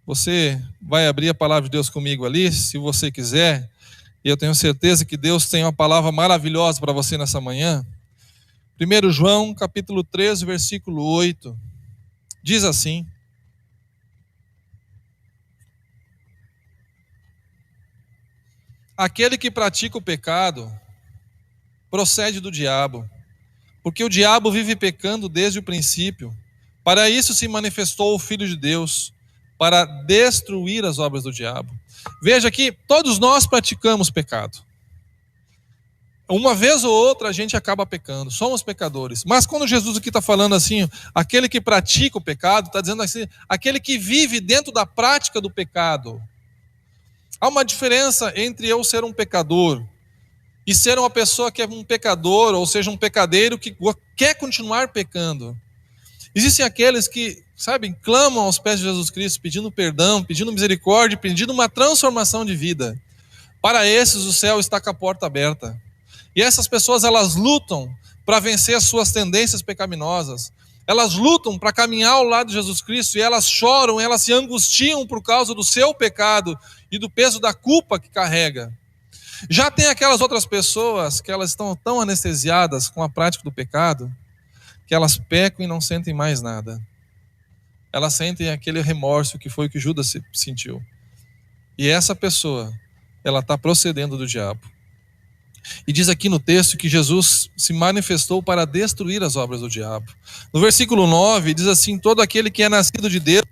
Você vai abrir a palavra de Deus comigo ali, se você quiser, e eu tenho certeza que Deus tem uma palavra maravilhosa para você nessa manhã. 1 João, capítulo 3, versículo 8, diz assim, aquele que pratica o pecado procede do diabo, porque o diabo vive pecando desde o princípio. Para isso se manifestou o Filho de Deus, para destruir as obras do diabo. Veja que todos nós praticamos pecado. Uma vez ou outra a gente acaba pecando, somos pecadores. Mas quando Jesus aqui está falando assim, aquele que pratica o pecado, está dizendo assim, aquele que vive dentro da prática do pecado. Há uma diferença entre eu ser um pecador e ser uma pessoa que é um pecador, ou seja, um pecadeiro que quer continuar pecando. Existem aqueles que, clamam aos pés de Jesus Cristo, pedindo perdão, pedindo misericórdia, pedindo uma transformação de vida. Para esses o céu está com a porta aberta. E essas pessoas, elas lutam para vencer as suas tendências pecaminosas. Elas lutam para caminhar ao lado de Jesus Cristo e elas choram, elas se angustiam por causa do seu pecado e do peso da culpa que carrega. Já tem aquelas outras pessoas que elas estão tão anestesiadas com a prática do pecado que elas pecam e não sentem mais nada. Elas sentem aquele remorso que foi o que Judas sentiu. E essa pessoa, ela está procedendo do diabo. E diz aqui no texto que Jesus se manifestou para destruir as obras do diabo. No versículo 9 diz assim, todo aquele que é nascido de Deus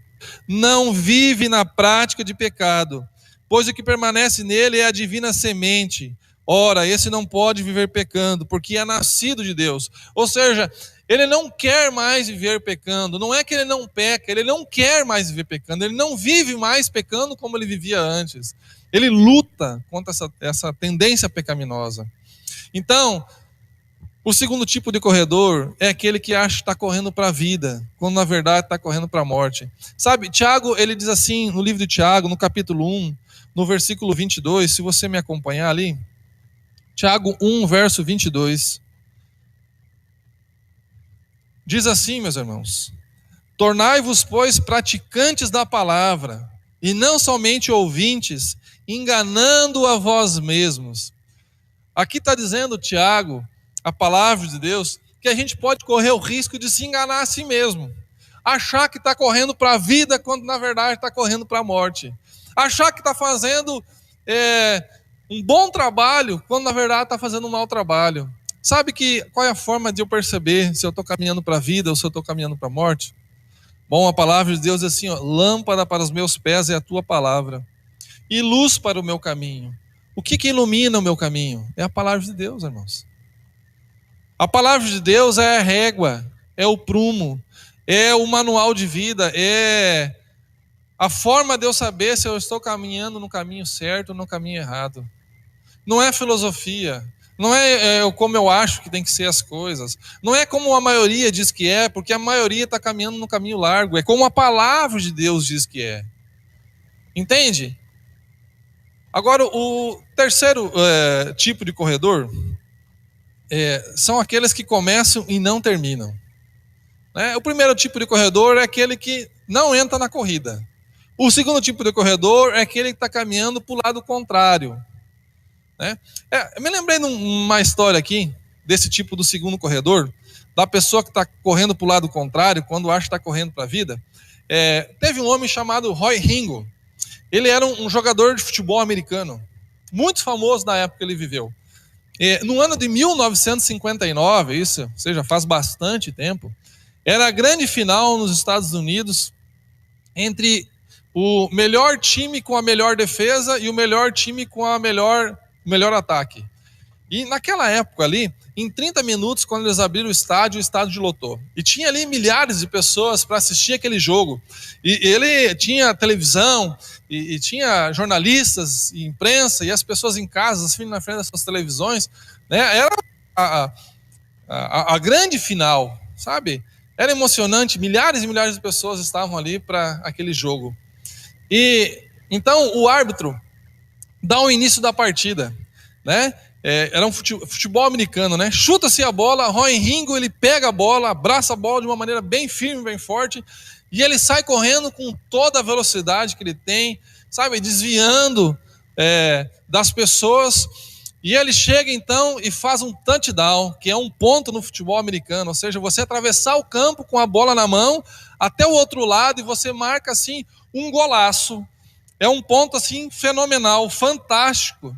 não vive na prática de pecado, pois o que permanece nele é a divina semente. Ora, esse não pode viver pecando, porque é nascido de Deus. Ou seja, ele não quer mais viver pecando. Não é que ele não peca, ele não quer mais viver pecando. Ele não vive mais pecando como ele vivia antes. Ele luta contra essa tendência pecaminosa. Então, o segundo tipo de corredor é aquele que acha que está correndo para a vida, quando na verdade está correndo para a morte. Tiago, ele diz assim, no livro de Tiago, no capítulo 1, no versículo 22, se você me acompanhar ali, Tiago 1, verso 22, diz assim, meus irmãos, tornai-vos, pois, praticantes da palavra, e não somente ouvintes, enganando a vós mesmos. Aqui está dizendo Tiago, a palavra de Deus, que a gente pode correr o risco de se enganar a si mesmo. Achar que está correndo para a vida, quando na verdade está correndo para a morte. Achar que está fazendo um bom trabalho, quando na verdade está fazendo um mau trabalho. Sabe qual é a forma de eu perceber se eu estou caminhando para a vida ou se eu estou caminhando para a morte? Bom, a palavra de Deus é assim, lâmpada para os meus pés é a tua palavra, e luz para o meu caminho. O que ilumina o meu caminho? É a palavra de Deus, irmãos. A palavra de Deus é a régua, é o prumo, é o manual de vida, é a forma de eu saber se eu estou caminhando no caminho certo ou no caminho errado. Não é filosofia, Não é como eu acho que tem que ser as coisas. Não é como a maioria diz que é, porque a maioria está caminhando no caminho largo. É como a palavra de Deus diz que é. Entende? Agora, o terceiro tipo de corredor são aqueles que começam e não terminam. O primeiro tipo de corredor é aquele que não entra na corrida. O segundo tipo de corredor é aquele que está caminhando para o lado contrário. Eu me lembrei de uma história aqui, desse tipo do segundo corredor, da pessoa que está correndo para o lado contrário, quando acha que está correndo para a vida. Teve um homem chamado Roy Hingo. Ele era um jogador de futebol americano, muito famoso na época que ele viveu. No ano de 1959, isso, ou seja, faz bastante tempo, era a grande final nos Estados Unidos entre o melhor time com a melhor defesa e o melhor time com a melhor ataque. E naquela época ali, em 30 minutos, quando eles abriram o estádio lotou. E tinha ali milhares de pessoas para assistir aquele jogo. E ele tinha televisão, e tinha jornalistas, e imprensa, e as pessoas em casa, assim, na frente das suas televisões. Era a grande final, sabe? Era emocionante, milhares e milhares de pessoas estavam ali para aquele jogo. E então o árbitro dá o início da partida, era um futebol americano, Chuta-se a bola, Roy Hingo, ele pega a bola, abraça a bola de uma maneira bem firme, bem forte, e ele sai correndo com toda a velocidade que ele tem, sabe, desviando das pessoas, e ele chega então e faz um touchdown, que é um ponto no futebol americano, ou seja, você atravessar o campo com a bola na mão até o outro lado e você marca assim um golaço. É um ponto assim fenomenal, fantástico.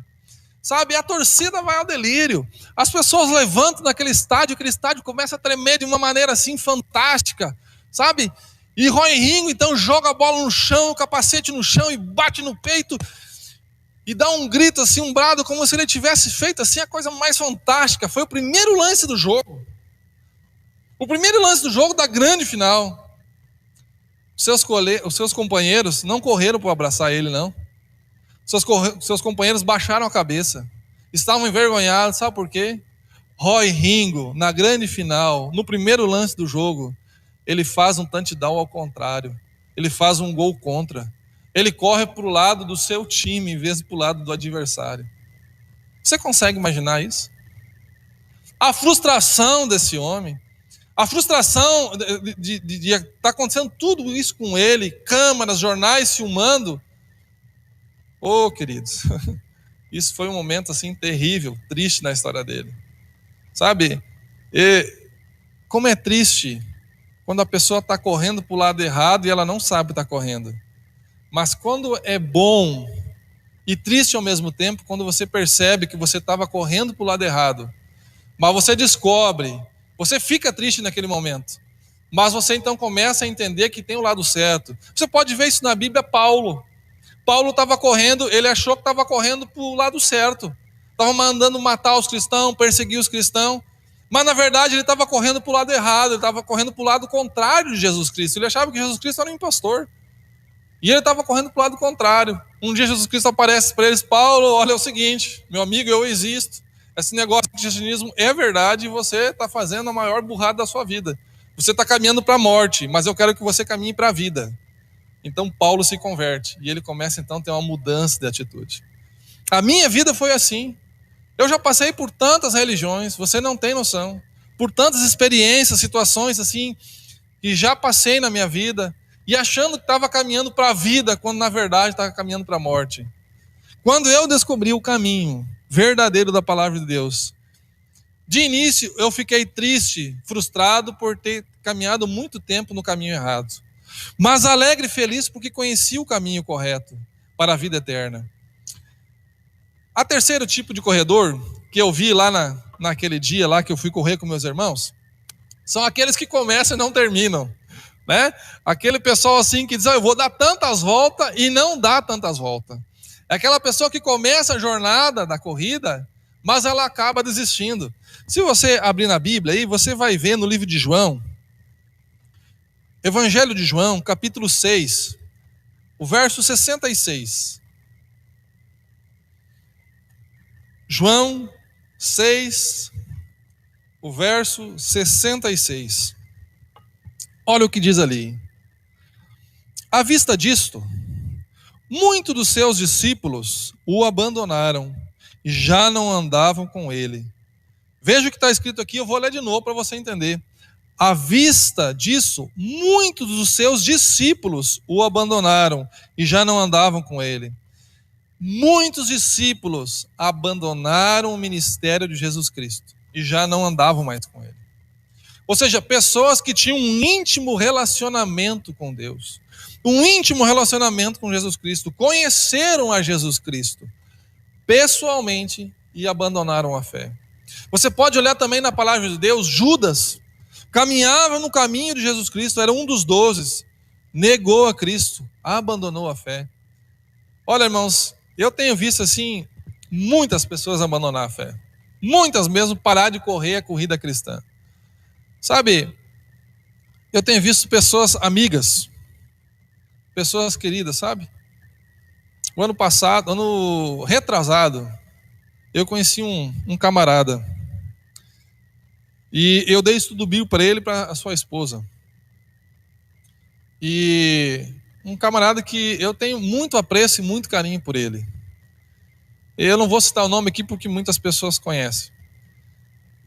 Sabe, a torcida vai ao delírio. As pessoas levantam naquele estádio, aquele estádio começa a tremer de uma maneira assim fantástica, sabe? E Roy Hingo então joga a bola no chão, o capacete no chão e bate no peito e dá um grito assim, um brado, como se ele tivesse feito assim a coisa mais fantástica. Foi o primeiro lance do jogo. O primeiro lance do jogo da grande final. Os seus companheiros não correram para abraçar ele, não. Seus companheiros baixaram a cabeça. Estavam envergonhados, sabe por quê? Roy Hingo, na grande final, no primeiro lance do jogo, ele faz um touchdown ao contrário. Ele faz um gol contra. Ele corre para o lado do seu time, em vez de para o lado do adversário. Você consegue imaginar isso? A frustração desse homem, a frustração de estar acontecendo tudo isso com ele, câmeras, jornais filmando. Queridos, isso foi um momento assim terrível, triste na história dele. Sabe? Como é triste quando a pessoa está correndo para o lado errado e ela não sabe estar correndo. Mas quando é bom e triste ao mesmo tempo, quando você percebe que você estava correndo para o lado errado, mas você descobre, você fica triste naquele momento, mas você então começa a entender que tem o lado certo. Você pode ver isso na Bíblia. Paulo estava correndo, ele achou que estava correndo para o lado certo, estava mandando matar os cristãos, perseguir os cristãos, mas na verdade ele estava correndo para o lado errado, ele estava correndo para o lado contrário de Jesus Cristo. Ele achava que Jesus Cristo era um impostor, e ele estava correndo para o lado contrário. Um dia Jesus Cristo aparece para eles: Paulo, olha, é o seguinte, meu amigo, eu existo, esse negócio de cristianismo é verdade, e você está fazendo a maior burrada da sua vida, você está caminhando para a morte, mas eu quero que você caminhe para a vida. Então Paulo se converte, e ele começa então a ter uma mudança de atitude. A minha vida foi assim. Eu já passei por tantas religiões, você não tem noção, por tantas experiências, situações assim, que já passei na minha vida, e achando que estava caminhando para a vida, quando na verdade estava caminhando para a morte. Quando eu descobri o caminho verdadeiro da palavra de Deus, de início eu fiquei triste, frustrado por ter caminhado muito tempo no caminho errado, mas alegre e feliz porque conheci o caminho correto para a vida eterna. A terceiro tipo de corredor que eu vi lá naquele dia lá que eu fui correr com meus irmãos, são aqueles que começam e não terminam, Aquele pessoal assim que diz: eu vou dar tantas voltas e não dá tantas voltas. É aquela pessoa que começa a jornada da corrida, mas ela acaba desistindo. Se você abrir na Bíblia aí, você vai ver no livro de João, Evangelho de João, capítulo 6, o verso 66. João 6, o verso 66. Olha o que diz ali. À vista disto, muitos dos seus discípulos o abandonaram e já não andavam com ele. Veja o que está escrito aqui, eu vou ler de novo para você entender. À vista disso, muitos dos seus discípulos o abandonaram e já não andavam com ele. Muitos discípulos abandonaram o ministério de Jesus Cristo e já não andavam mais com ele. Ou seja, pessoas que tinham um íntimo relacionamento com Deus, um íntimo relacionamento com Jesus Cristo, conheceram a Jesus Cristo pessoalmente e abandonaram a fé. Você pode olhar também na palavra de Deus, Judas caminhava no caminho de Jesus Cristo, era um dos 12, negou a Cristo, abandonou a fé. Olha, irmãos, eu tenho visto assim muitas pessoas abandonar a fé, muitas mesmo parar de correr a corrida cristã. Sabe, eu tenho visto pessoas amigas, pessoas queridas, sabe? O ano passado, ano retrasado, eu conheci um camarada e eu dei estudo bíblico para ele e para a sua esposa. E um camarada que eu tenho muito apreço e muito carinho por ele. Eu não vou citar o nome aqui porque muitas pessoas conhecem.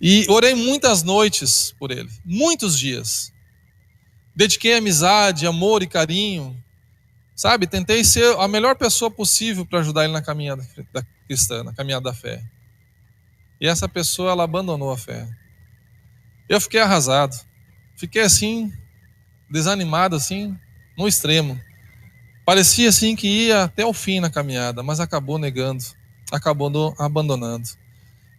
E orei muitas noites por ele, muitos dias. Dediquei amizade, amor e carinho. Sabe, tentei ser a melhor pessoa possível para ajudar ele na caminhada cristã, na caminhada da fé. E essa pessoa, ela abandonou a fé. Eu fiquei arrasado. Fiquei assim, desanimado assim, no extremo. Parecia assim que ia até o fim na caminhada, mas acabou negando, acabou abandonando.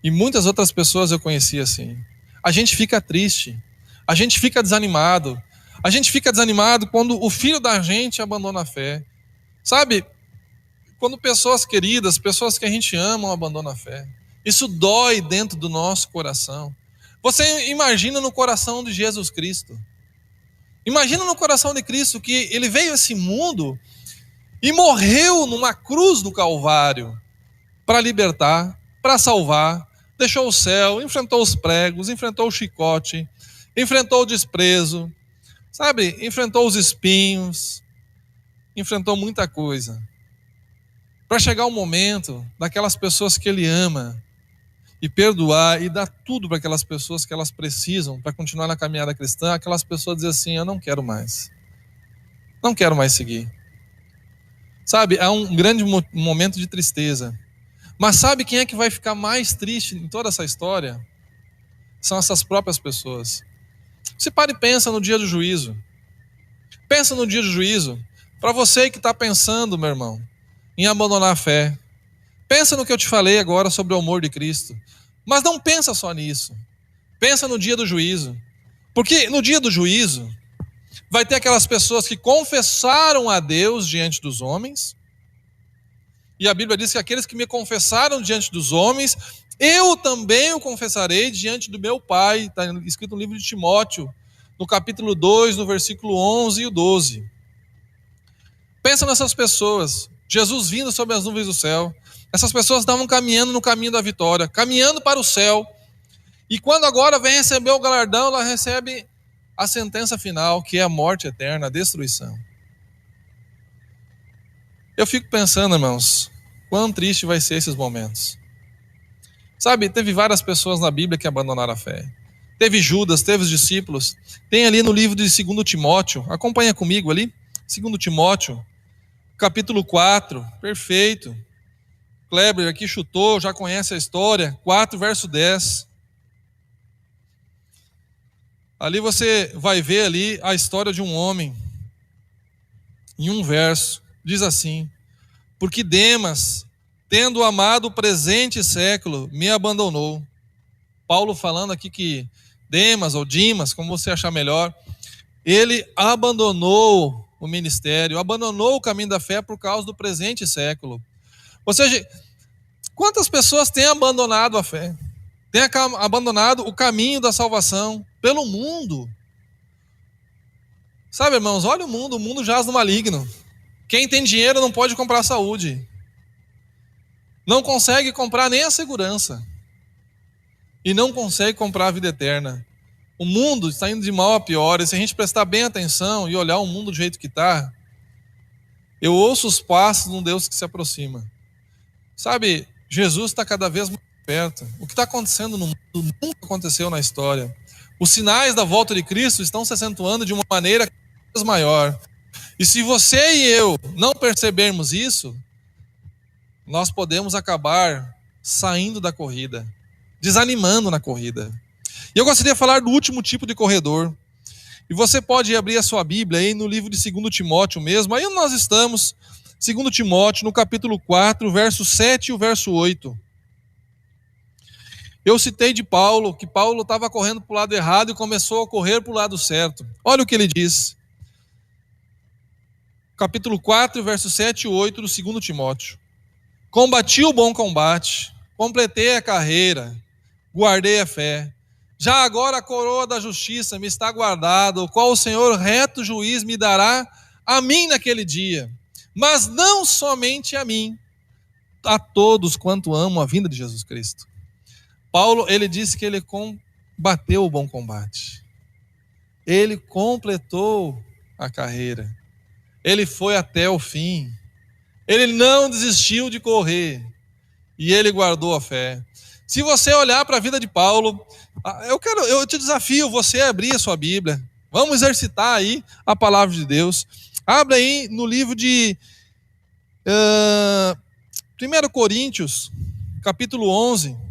E muitas outras pessoas eu conheci assim. A gente fica triste, a gente fica desanimado. A gente fica desanimado quando o filho da gente abandona a fé. Sabe, quando pessoas queridas, pessoas que a gente ama, abandonam a fé. Isso dói dentro do nosso coração. Você imagina no coração de Jesus Cristo. Imagina no coração de Cristo que ele veio a esse mundo e morreu numa cruz do Calvário para libertar, para salvar. Deixou o céu, enfrentou os pregos, enfrentou o chicote, enfrentou o desprezo, sabe? Enfrentou os espinhos, enfrentou muita coisa. Para chegar o momento daquelas pessoas que ele ama e perdoar e dar tudo para aquelas pessoas que elas precisam para continuar na caminhada cristã, aquelas pessoas dizem assim, eu não quero mais. Não quero mais seguir. Sabe, há um grande momento de tristeza. Mas sabe quem é que vai ficar mais triste em toda essa história? São essas próprias pessoas. Se para e pensa no dia do juízo. Pensa no dia do juízo. Para você que está pensando, meu irmão, em abandonar a fé. Pensa no que eu te falei agora sobre o amor de Cristo. Mas não pensa só nisso. Pensa no dia do juízo. Porque no dia do juízo, vai ter aquelas pessoas que confessaram a Deus diante dos homens. E a Bíblia diz que aqueles que me confessaram diante dos homens, eu também o confessarei diante do meu Pai. Está escrito no livro de Timóteo, no capítulo 2, no versículo 11 e o 12. Pensa nessas pessoas, Jesus vindo sobre as nuvens do céu. Essas pessoas estavam caminhando no caminho da vitória, caminhando para o céu. E quando agora vem receber o galardão, ela recebe a sentença final, que é a morte eterna, a destruição. Eu fico pensando, irmãos, quão triste vai ser esses momentos. Sabe, teve várias pessoas na Bíblia que abandonaram a fé. Teve Judas, teve os discípulos. Tem ali no livro de 2 Timóteo, acompanha comigo ali, 2 Timóteo, capítulo 4, perfeito. Kleber aqui chutou, já conhece a história, 4, verso 10. Ali você vai ver ali a história de um homem, em um verso, diz assim, porque Demas, tendo amado o presente século, me abandonou. Paulo falando aqui que Demas ou Dimas, como você achar melhor, ele abandonou o ministério, abandonou o caminho da fé por causa do presente século. Ou seja, quantas pessoas têm abandonado a fé? Têm abandonado o caminho da salvação pelo mundo. Sabe, irmãos, olha o mundo jaz no maligno. Quem tem dinheiro não pode comprar saúde. Não consegue comprar nem a segurança. e não consegue comprar a vida eterna. O mundo está indo de mal a pior, e se a gente prestar bem atenção e olhar o mundo do jeito que está, eu ouço os passos de um Deus que se aproxima. Sabe, Jesus está cada vez mais perto. O que está acontecendo no mundo nunca aconteceu na história. Os sinais da volta de Cristo estão se acentuando de uma maneira cada vez maior. E se você e eu não percebermos isso, nós podemos acabar saindo da corrida, desanimando na corrida. E eu gostaria de falar do último tipo de corredor. E você pode abrir a sua Bíblia aí no livro de 2 Timóteo mesmo. Aí nós estamos, 2 Timóteo, no capítulo 4, verso 7 e o verso 8. Eu citei de Paulo, que Paulo estava correndo para o lado errado e começou a correr para o lado certo. Olha o que ele diz. Capítulo 4, verso 7 e 8 do 2 Timóteo. Combati o bom combate, completei a carreira, guardei a fé. Já agora a coroa da justiça me está guardada, o qual o Senhor reto juiz me dará a mim naquele dia. Mas não somente a mim, a todos quanto amam a vinda de Jesus Cristo. Paulo, ele disse que ele combateu o bom combate. Ele completou a carreira. Ele foi até o fim. Ele não desistiu de correr. E ele guardou a fé. Se você olhar para a vida de Paulo, eu te desafio você a abrir a sua Bíblia. Vamos exercitar aí a palavra de Deus. Abra aí no livro de 1 Coríntios, capítulo 11.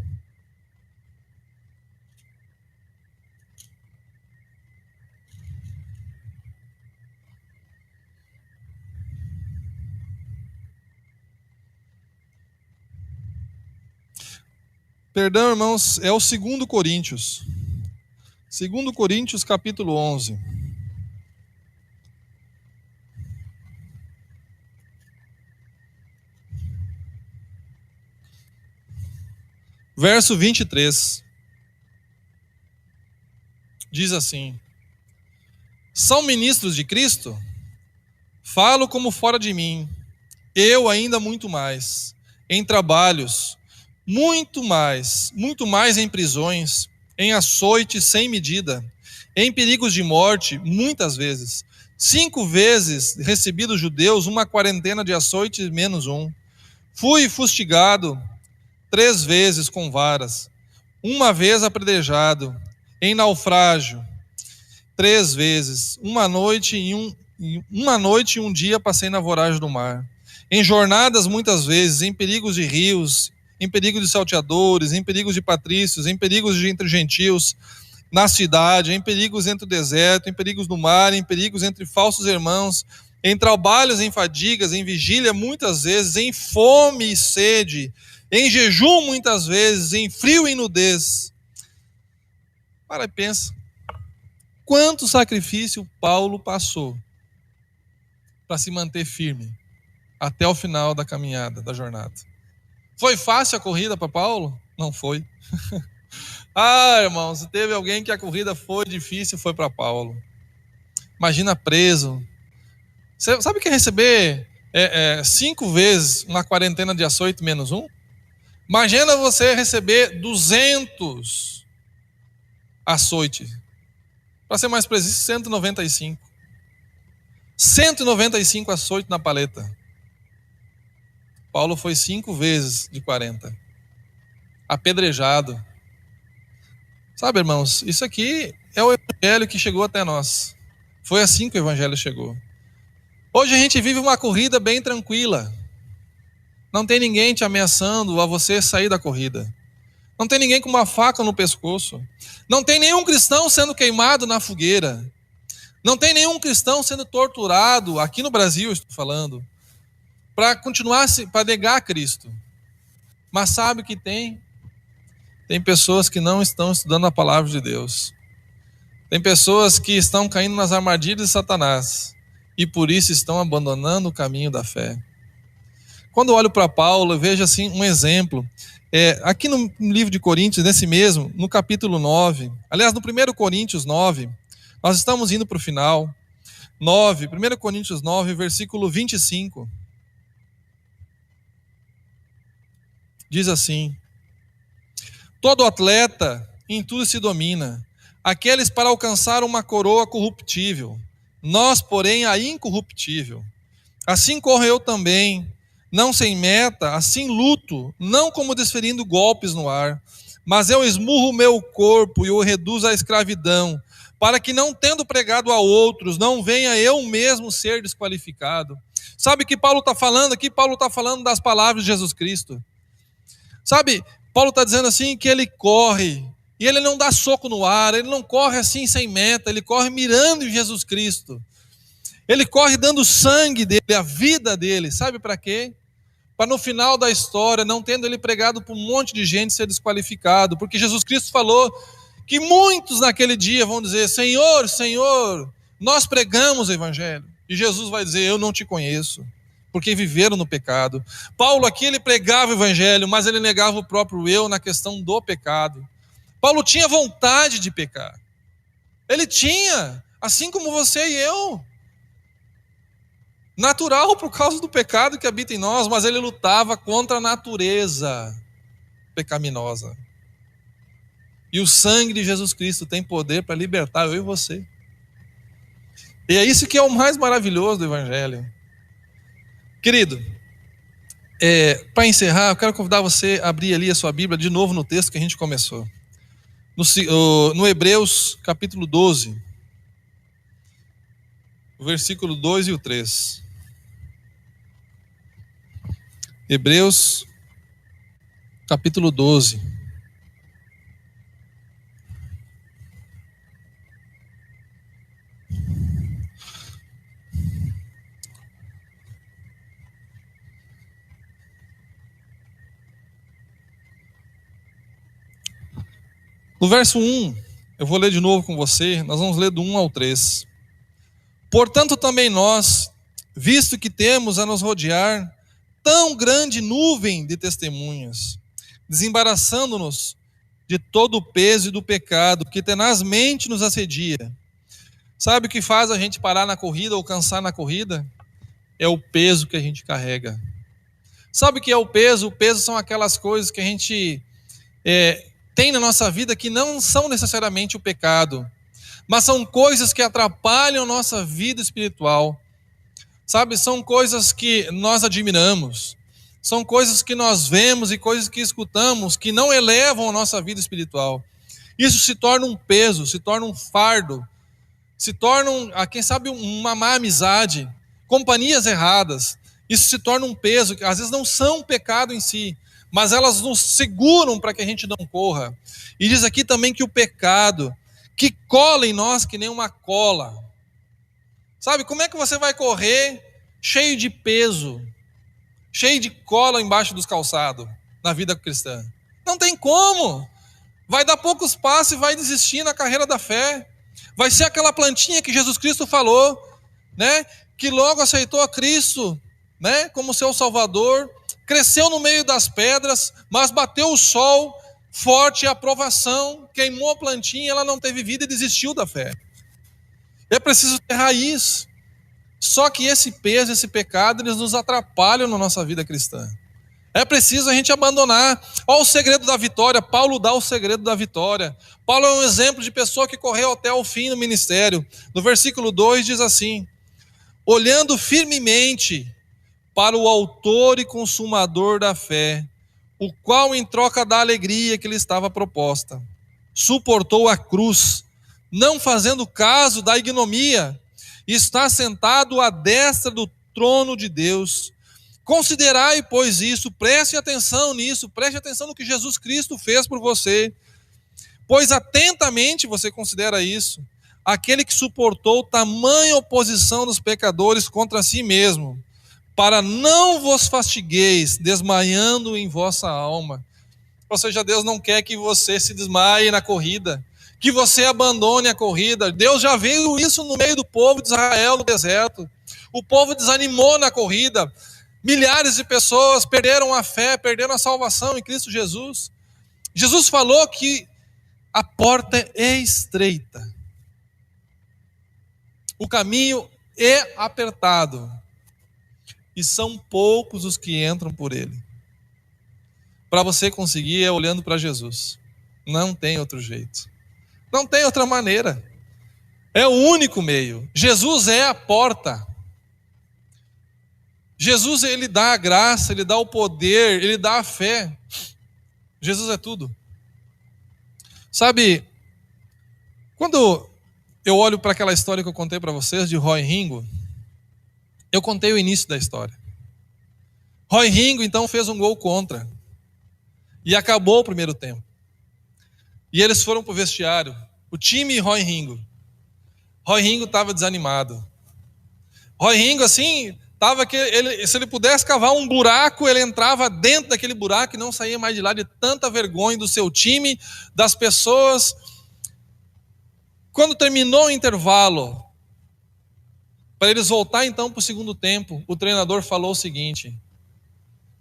Perdão, irmãos, é o 2 Coríntios. 2 Coríntios, capítulo 11. Verso 23. Diz assim: são ministros de Cristo? Falo como fora de mim. Eu ainda muito mais. Em trabalhos, muito mais em prisões, em açoites sem medida, em perigos de morte, muitas vezes. 5 vezes recebi dos judeus uma quarentena de açoites menos um. Fui fustigado 3 vezes com varas, 1 vez apedrejado, em naufrágio 3 vezes, uma noite e um dia passei na voragem do mar. Em jornadas muitas vezes, em perigos de rios, em perigos de salteadores, em perigos de patrícios, em perigos entre gentios, na cidade, em perigos entre o deserto, em perigos no mar, em perigos entre falsos irmãos, em trabalhos, em fadigas, em vigília muitas vezes, em fome e sede, em jejum muitas vezes, em frio e nudez. Para e pensa, quanto sacrifício Paulo passou para se manter firme até o final da caminhada, da jornada. Foi fácil a corrida para Paulo? Não foi. Irmãos, se teve alguém que a corrida foi difícil, foi para Paulo. Imagina preso. Você sabe o que é receber 5 vezes uma quarentena de açoite menos um? Imagina você receber 200 açoites. Para ser mais preciso, 195. 195 açoites na paleta. Paulo foi 5 vezes de 40. Apedrejado. Sabe, irmãos, isso aqui é o evangelho que chegou até nós. Foi assim que o evangelho chegou. Hoje a gente vive uma corrida bem tranquila. Não tem ninguém te ameaçando a você sair da corrida. Não tem ninguém com uma faca no pescoço. Não tem nenhum cristão sendo queimado na fogueira. Não tem nenhum cristão sendo torturado, aqui no Brasil eu estou falando, para continuar, para negar Cristo. Mas sabe que tem pessoas que não estão estudando a palavra de Deus. Tem pessoas que estão caindo nas armadilhas de Satanás e por isso estão abandonando o caminho da fé. Quando eu olho para Paulo, eu vejo assim um exemplo. Aqui no livro de Coríntios, nesse mesmo, no capítulo 9, aliás, no 1 Coríntios 9, nós estamos indo para o final. 1 Coríntios 9, versículo 25. Diz assim: Todo atleta em tudo se domina. Aqueles para alcançar uma coroa corruptível. Nós, porém, a incorruptível. Assim corro eu também, não sem meta, assim luto, não como desferindo golpes no ar, mas eu esmurro o meu corpo e o reduzo à escravidão, para que não tendo pregado a outros, não venha eu mesmo ser desqualificado. Sabe o que Paulo está falando aqui? Paulo está falando das palavras de Jesus Cristo. Sabe, Paulo está dizendo assim que ele corre, e ele não dá soco no ar, ele não corre assim sem meta, ele corre mirando em Jesus Cristo. Ele corre dando sangue dele, a vida dele, sabe para quê? Para no final da história, não tendo ele pregado para um monte de gente, ser desqualificado, porque Jesus Cristo falou que muitos naquele dia vão dizer: Senhor, Senhor, nós pregamos o evangelho. E Jesus vai dizer: eu não te conheço, porque viveram no pecado. Paulo aqui, ele pregava o evangelho, mas ele negava o próprio eu na questão do pecado. Paulo tinha vontade de pecar. Ele tinha, assim como você e eu. Natural por causa do pecado que habita em nós, mas ele lutava contra a natureza pecaminosa. E o sangue de Jesus Cristo tem poder para libertar eu e você. E é isso que é o mais maravilhoso do evangelho. Querido, para encerrar, eu quero convidar você a abrir ali a sua Bíblia de novo no texto que a gente começou. No Hebreus capítulo 12, o versículo 2 e o 3. Hebreus capítulo 12. No verso 1, eu vou ler de novo com você, nós vamos ler do 1 ao 3. Portanto também nós, visto que temos a nos rodear tão grande nuvem de testemunhas, desembaraçando-nos de todo o peso e do pecado que tenazmente nos assedia. Sabe o que faz a gente parar na corrida ou cansar na corrida? É o peso que a gente carrega. Sabe o que é o peso? O peso são aquelas coisas que a gente tem na nossa vida que não são necessariamente o pecado, mas são coisas que atrapalham nossa vida espiritual. Sabe, são coisas que nós admiramos, são coisas que nós vemos e coisas que escutamos que não elevam a nossa vida espiritual. Isso se torna um peso, se torna um fardo, se torna, quem sabe, uma má amizade, companhias erradas. Isso se torna um peso, que às vezes não são um pecado em si, mas elas nos seguram para que a gente não corra. E diz aqui também que o pecado, que cola em nós que nem uma cola. Sabe, como é que você vai correr cheio de peso, cheio de cola embaixo dos calçados na vida cristã? Não tem como. Vai dar poucos passos e vai desistir na carreira da fé. Vai ser aquela plantinha que Jesus Cristo falou, né? Que logo aceitou a Cristo, né? Como seu Salvador, cresceu no meio das pedras, mas bateu o sol forte, a provação, queimou a plantinha, ela não teve vida e desistiu da fé. É preciso ter raiz. Só que esse peso, esse pecado, eles nos atrapalham na nossa vida cristã. É preciso a gente abandonar. Olha o segredo da vitória. Paulo dá o segredo da vitória. Paulo é um exemplo de pessoa que correu até o fim no ministério. No versículo 2 diz assim: olhando firmemente para o autor e consumador da fé, o qual, em troca da alegria que lhe estava proposta, suportou a cruz, não fazendo caso da ignomia, e está sentado à destra do trono de Deus. Considerai, pois, isso, preste atenção nisso, preste atenção no que Jesus Cristo fez por você, pois atentamente você considera isso, aquele que suportou tamanha oposição dos pecadores contra si mesmo, para não vos fastigueis, desmaiando em vossa alma. Ou seja, Deus não quer que você se desmaie na corrida, que você abandone a corrida. Deus já viu isso no meio do povo de Israel no deserto. O povo desanimou na corrida. Milhares de pessoas perderam a fé, perderam a salvação em Cristo Jesus. Jesus falou que a porta é estreita, o caminho é apertado, e são poucos os que entram por ele. Para você conseguir é olhando para Jesus. Não tem outro jeito. Não tem outra maneira. É o único meio. Jesus é a porta. Jesus, ele dá a graça, ele dá o poder, ele dá a fé. Jesus é tudo. Sabe, quando eu olho para aquela história que eu contei para vocês de Roy Ringo, eu contei o início da história. Roy Ringo, então, fez um gol contra. E acabou o primeiro tempo. E eles foram para o vestiário. O time e Roy Ringo. Roy Ringo estava desanimado. Roy Ringo, assim, estava que se ele pudesse cavar um buraco, ele entrava dentro daquele buraco e não saía mais de lá de tanta vergonha do seu time, das pessoas. Quando terminou o intervalo, para eles voltar então para o segundo tempo, o treinador falou o seguinte.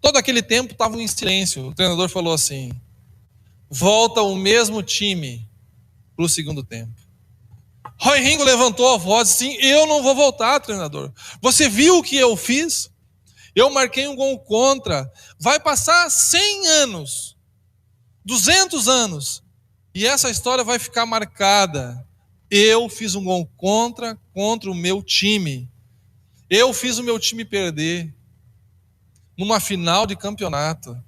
Todo aquele tempo estavam em silêncio. O treinador falou assim: volta o mesmo time para o segundo tempo. Roy Ringo levantou a voz assim: eu não vou voltar, treinador. Você viu o que eu fiz? Eu marquei um gol contra. Vai passar 100 anos, 200 anos, e essa história vai ficar marcada. Eu fiz um gol contra o meu time. Eu fiz o meu time perder numa final de campeonato.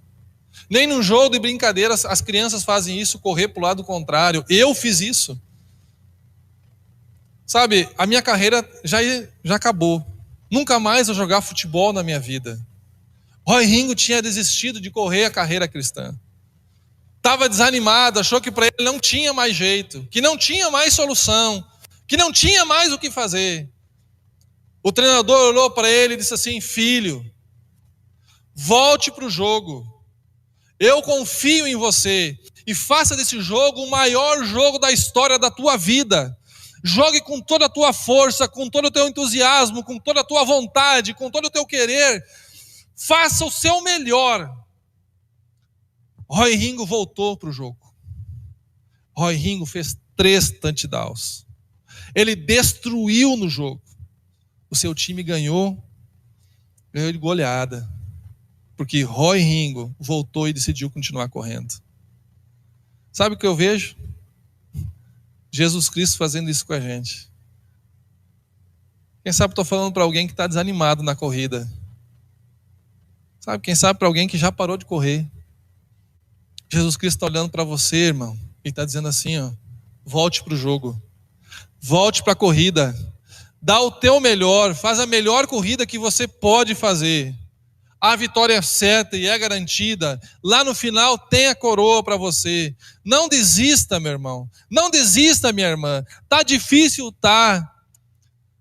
Nem num jogo de brincadeira as crianças fazem isso, correr para o lado contrário. Eu fiz isso. Sabe, a minha carreira já acabou. Nunca mais vou jogar futebol na minha vida. Roy Ringo tinha desistido de correr a carreira cristã. Estava desanimado, achou que para ele não tinha mais jeito, que não tinha mais solução, que não tinha mais o que fazer. O treinador olhou para ele e disse assim: filho, volte para o jogo. Eu confio em você e faça desse jogo o maior jogo da história da tua vida. Jogue com toda a tua força, com todo o teu entusiasmo, com toda a tua vontade, com todo o teu querer. Faça o seu melhor. Roy Ringo voltou para o jogo. Roy Ringo fez 3 touchdowns. Ele destruiu no jogo. O seu time ganhou de goleada. Porque Roy Ringo voltou e decidiu continuar correndo. Sabe o que eu vejo? Jesus Cristo fazendo isso com a gente. Quem sabe estou falando para alguém que está desanimado na corrida. Sabe, quem sabe para alguém que já parou de correr. Jesus Cristo está olhando para você, irmão, e está dizendo assim, ó: volte para o jogo. Volte para a corrida. Dá o teu melhor, faz a melhor corrida que você pode fazer. A vitória é certa e é garantida. Lá no final tem a coroa para você. Não desista, meu irmão. Não desista, minha irmã. Tá difícil, tá.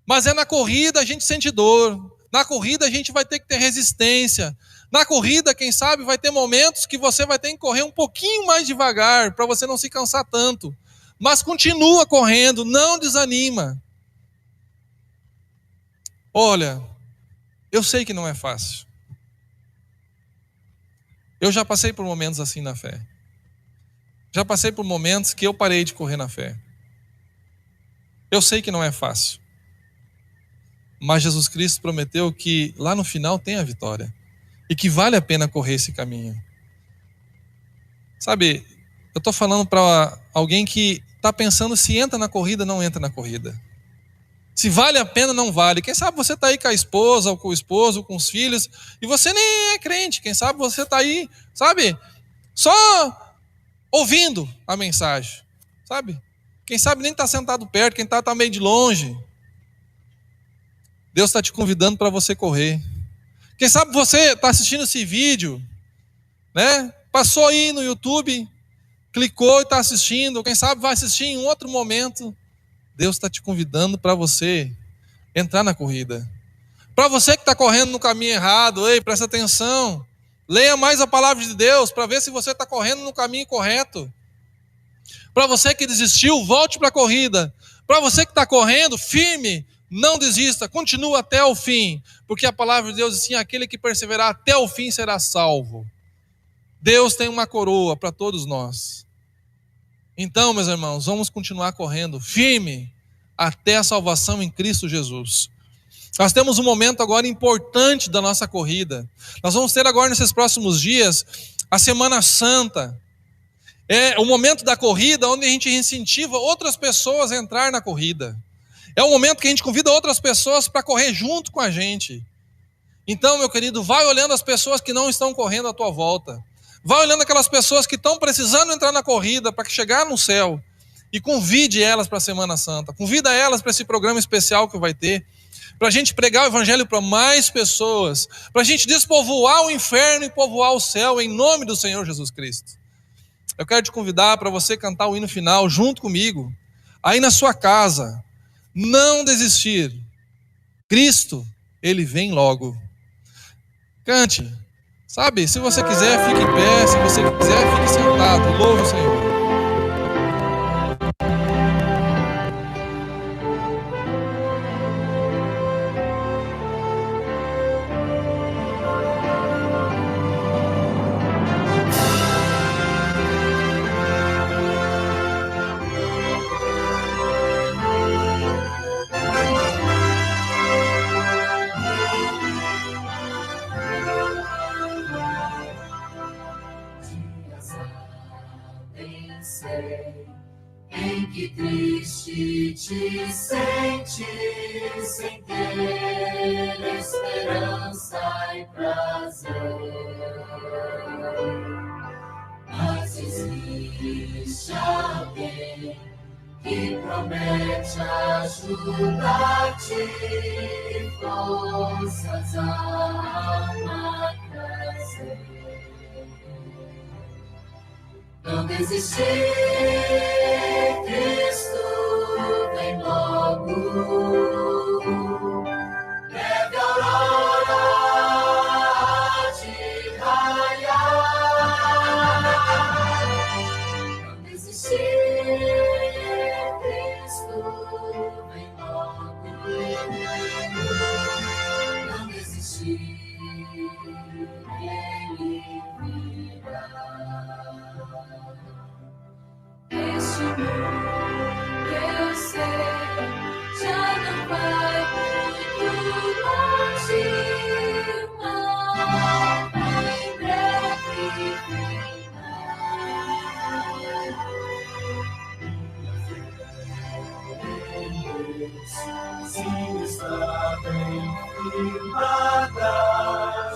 Mas é na corrida a gente sente dor. Na corrida a gente vai ter que ter resistência. Na corrida, quem sabe, vai ter momentos que você vai ter que correr um pouquinho mais devagar para você não se cansar tanto. Mas continua correndo, não desanima. Olha, eu sei que não é fácil. Eu já passei por momentos assim na fé. Já passei por momentos que eu parei de correr na fé. Eu sei que não é fácil. Mas Jesus Cristo prometeu que lá no final tem a vitória. E que vale a pena correr esse caminho. Sabe, eu estou falando para alguém que está pensando se entra na corrida ou não entra na corrida. Se vale a pena, não vale. Quem sabe você está aí com a esposa, ou com o esposo, ou com os filhos, e você nem é crente. Quem sabe você está aí, sabe, só ouvindo a mensagem, sabe? Quem sabe nem está sentado perto, quem está meio de longe. Deus está te convidando para você correr. Quem sabe você está assistindo esse vídeo, né? Passou aí no YouTube, clicou e está assistindo. Quem sabe vai assistir em outro momento. Deus está te convidando para você entrar na corrida. Para você que está correndo no caminho errado, ei, presta atenção. Leia mais a palavra de Deus para ver se você está correndo no caminho correto. Para você que desistiu, volte para a corrida. Para você que está correndo, firme, não desista, continua até o fim. Porque a palavra de Deus diz assim: aquele que perseverar até o fim será salvo. Deus tem uma coroa para todos nós. Então, meus irmãos, vamos continuar correndo firme até a salvação em Cristo Jesus. Nós temos um momento agora importante da nossa corrida. Nós vamos ter agora nesses próximos dias a Semana Santa. É o momento da corrida onde a gente incentiva outras pessoas a entrar na corrida. É o momento que a gente convida outras pessoas para correr junto com a gente. Então, meu querido, vai olhando as pessoas que não estão correndo à tua volta. Vai olhando aquelas pessoas que estão precisando entrar na corrida para chegar no céu. E convide elas para a Semana Santa. Convida elas para esse programa especial que vai ter. Para a gente pregar o evangelho para mais pessoas. Para a gente despovoar o inferno e povoar o céu em nome do Senhor Jesus Cristo. Eu quero te convidar para você cantar o hino final junto comigo. Aí na sua casa. Não desistir. Cristo, Ele vem logo. Cante. Sabe, se você quiser, fique em pé. Se você quiser, fique sentado. Louve o Senhor. Em que triste te sentes sem ter esperança e prazer, mas existe alguém que promete ajudar-te e forças a alma crescer. Não desistir, Cristo vem logo. Breve aurora de raiar. Não desistir, Cristo vem logo. Não desistir, Ele virá. Este mundo, eu sei, já não vai muito longe, mas em breve virá. Se está bem firmada,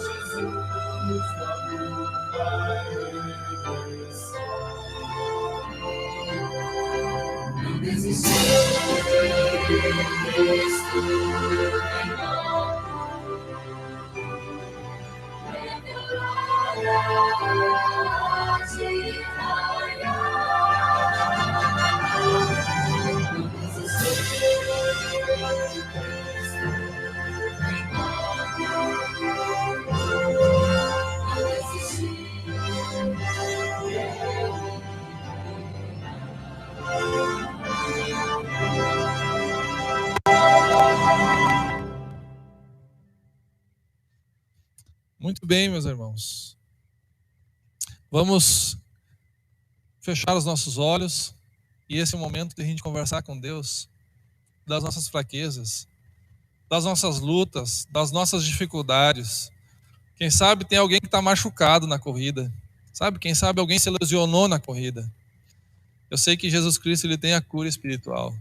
Jesus logo vai regressar. Não desistir, Cristo vem logo. Breve aurora de raiar. Não desistir, Cristo vem logo. Não desistir, Muito bem, meus irmãos. Vamos fechar os nossos olhos e esse é o momento de a gente conversar com Deus das nossas fraquezas, das nossas lutas, das nossas dificuldades. Quem sabe tem alguém que está machucado na corrida. Sabe? Quem sabe alguém se lesionou na corrida. Eu sei que Jesus Cristo ele tem a cura espiritual.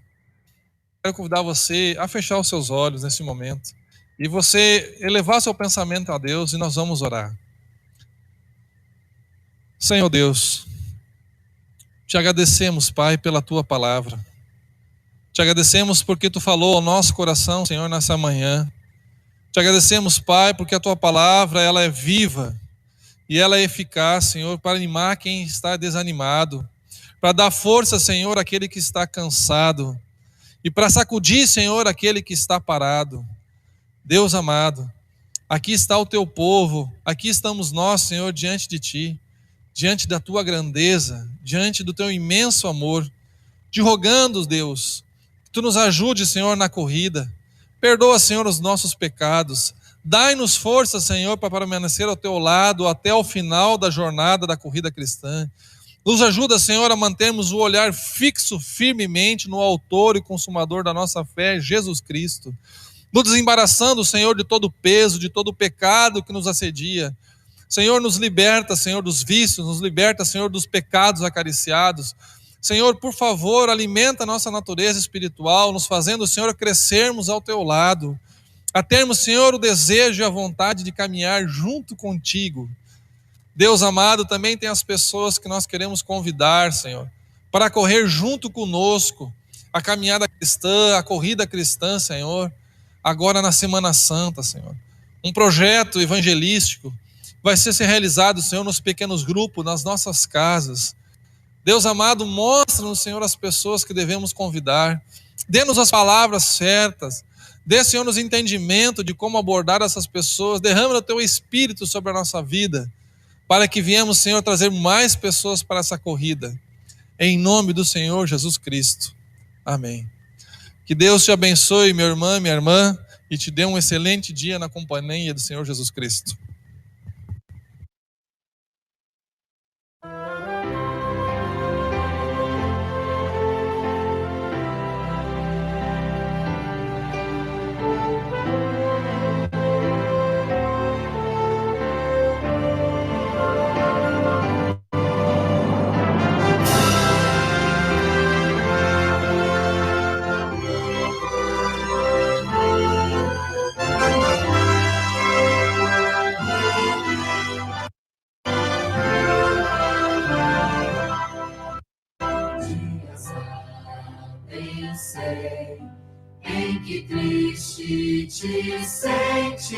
Quero convidar você a fechar os seus olhos nesse momento e você elevar seu pensamento a Deus e nós vamos orar. Senhor Deus, te agradecemos, Pai, pela tua palavra. Te agradecemos porque tu falou ao nosso coração, Senhor, nessa manhã. Te agradecemos, Pai, porque a tua palavra ela é viva e ela é eficaz, Senhor, para animar quem está desanimado, para dar força, Senhor, àquele que está cansado e para sacudir, Senhor, aquele que está parado. Deus amado, aqui está o teu povo, aqui estamos nós, Senhor, diante de ti, diante da tua grandeza, diante do teu imenso amor, te rogando, Deus, que tu nos ajude, Senhor, na corrida. Perdoa, Senhor, os nossos pecados. Dai-nos força, Senhor, para permanecer ao teu lado até o final da jornada da corrida cristã. Nos ajuda, Senhor, a mantermos o olhar fixo firmemente no autor e consumador da nossa fé, Jesus Cristo. Nos desembaraçando, Senhor, de todo o peso, de todo o pecado que nos assedia. Senhor, nos liberta, Senhor, dos vícios, nos liberta, Senhor, dos pecados acariciados. Senhor, por favor, alimenta a nossa natureza espiritual, nos fazendo, Senhor, crescermos ao teu lado, a termos, Senhor, o desejo e a vontade de caminhar junto contigo. Deus amado, também tem as pessoas que nós queremos convidar, Senhor, para correr junto conosco a caminhada cristã, a corrida cristã, Senhor, agora na Semana Santa, Senhor. Um projeto evangelístico vai ser realizado, Senhor, nos pequenos grupos, nas nossas casas. Deus amado, mostra-nos, Senhor, as pessoas que devemos convidar. Dê-nos as palavras certas. Dê, Senhor, nos entendimento de como abordar essas pessoas. Derrama o teu Espírito sobre a nossa vida, para que viemos, Senhor, trazer mais pessoas para essa corrida. Em nome do Senhor Jesus Cristo. Amém. Que Deus te abençoe, minha irmã, e te dê um excelente dia na companhia do Senhor Jesus Cristo. Pensei em que triste te sentes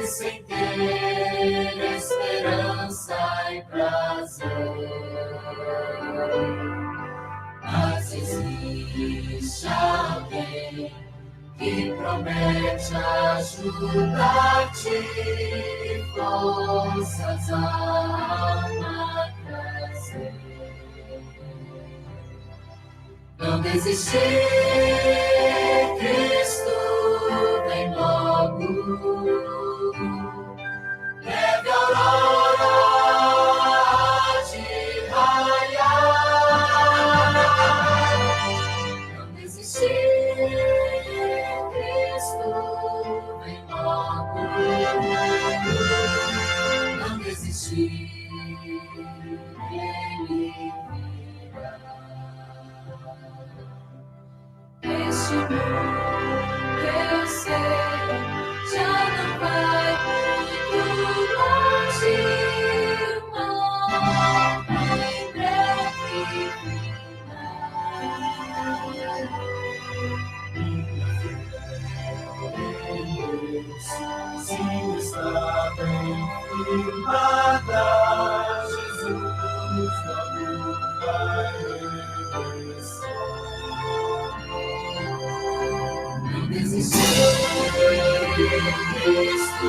sem ter esperança e prazer. Mas existe alguém que promete ajudar-te e forças a alma crescer. Não desistir, Cristo vem logo. Breve aurora de raiar. Não desistir, Cristo vem logo. Não desistir, Ele virá. Este mundo, eu sei, já não vai muito longe, mas em breve virá. Se está bem firmada, Jesus logo vai regressar. Desistir, Cristo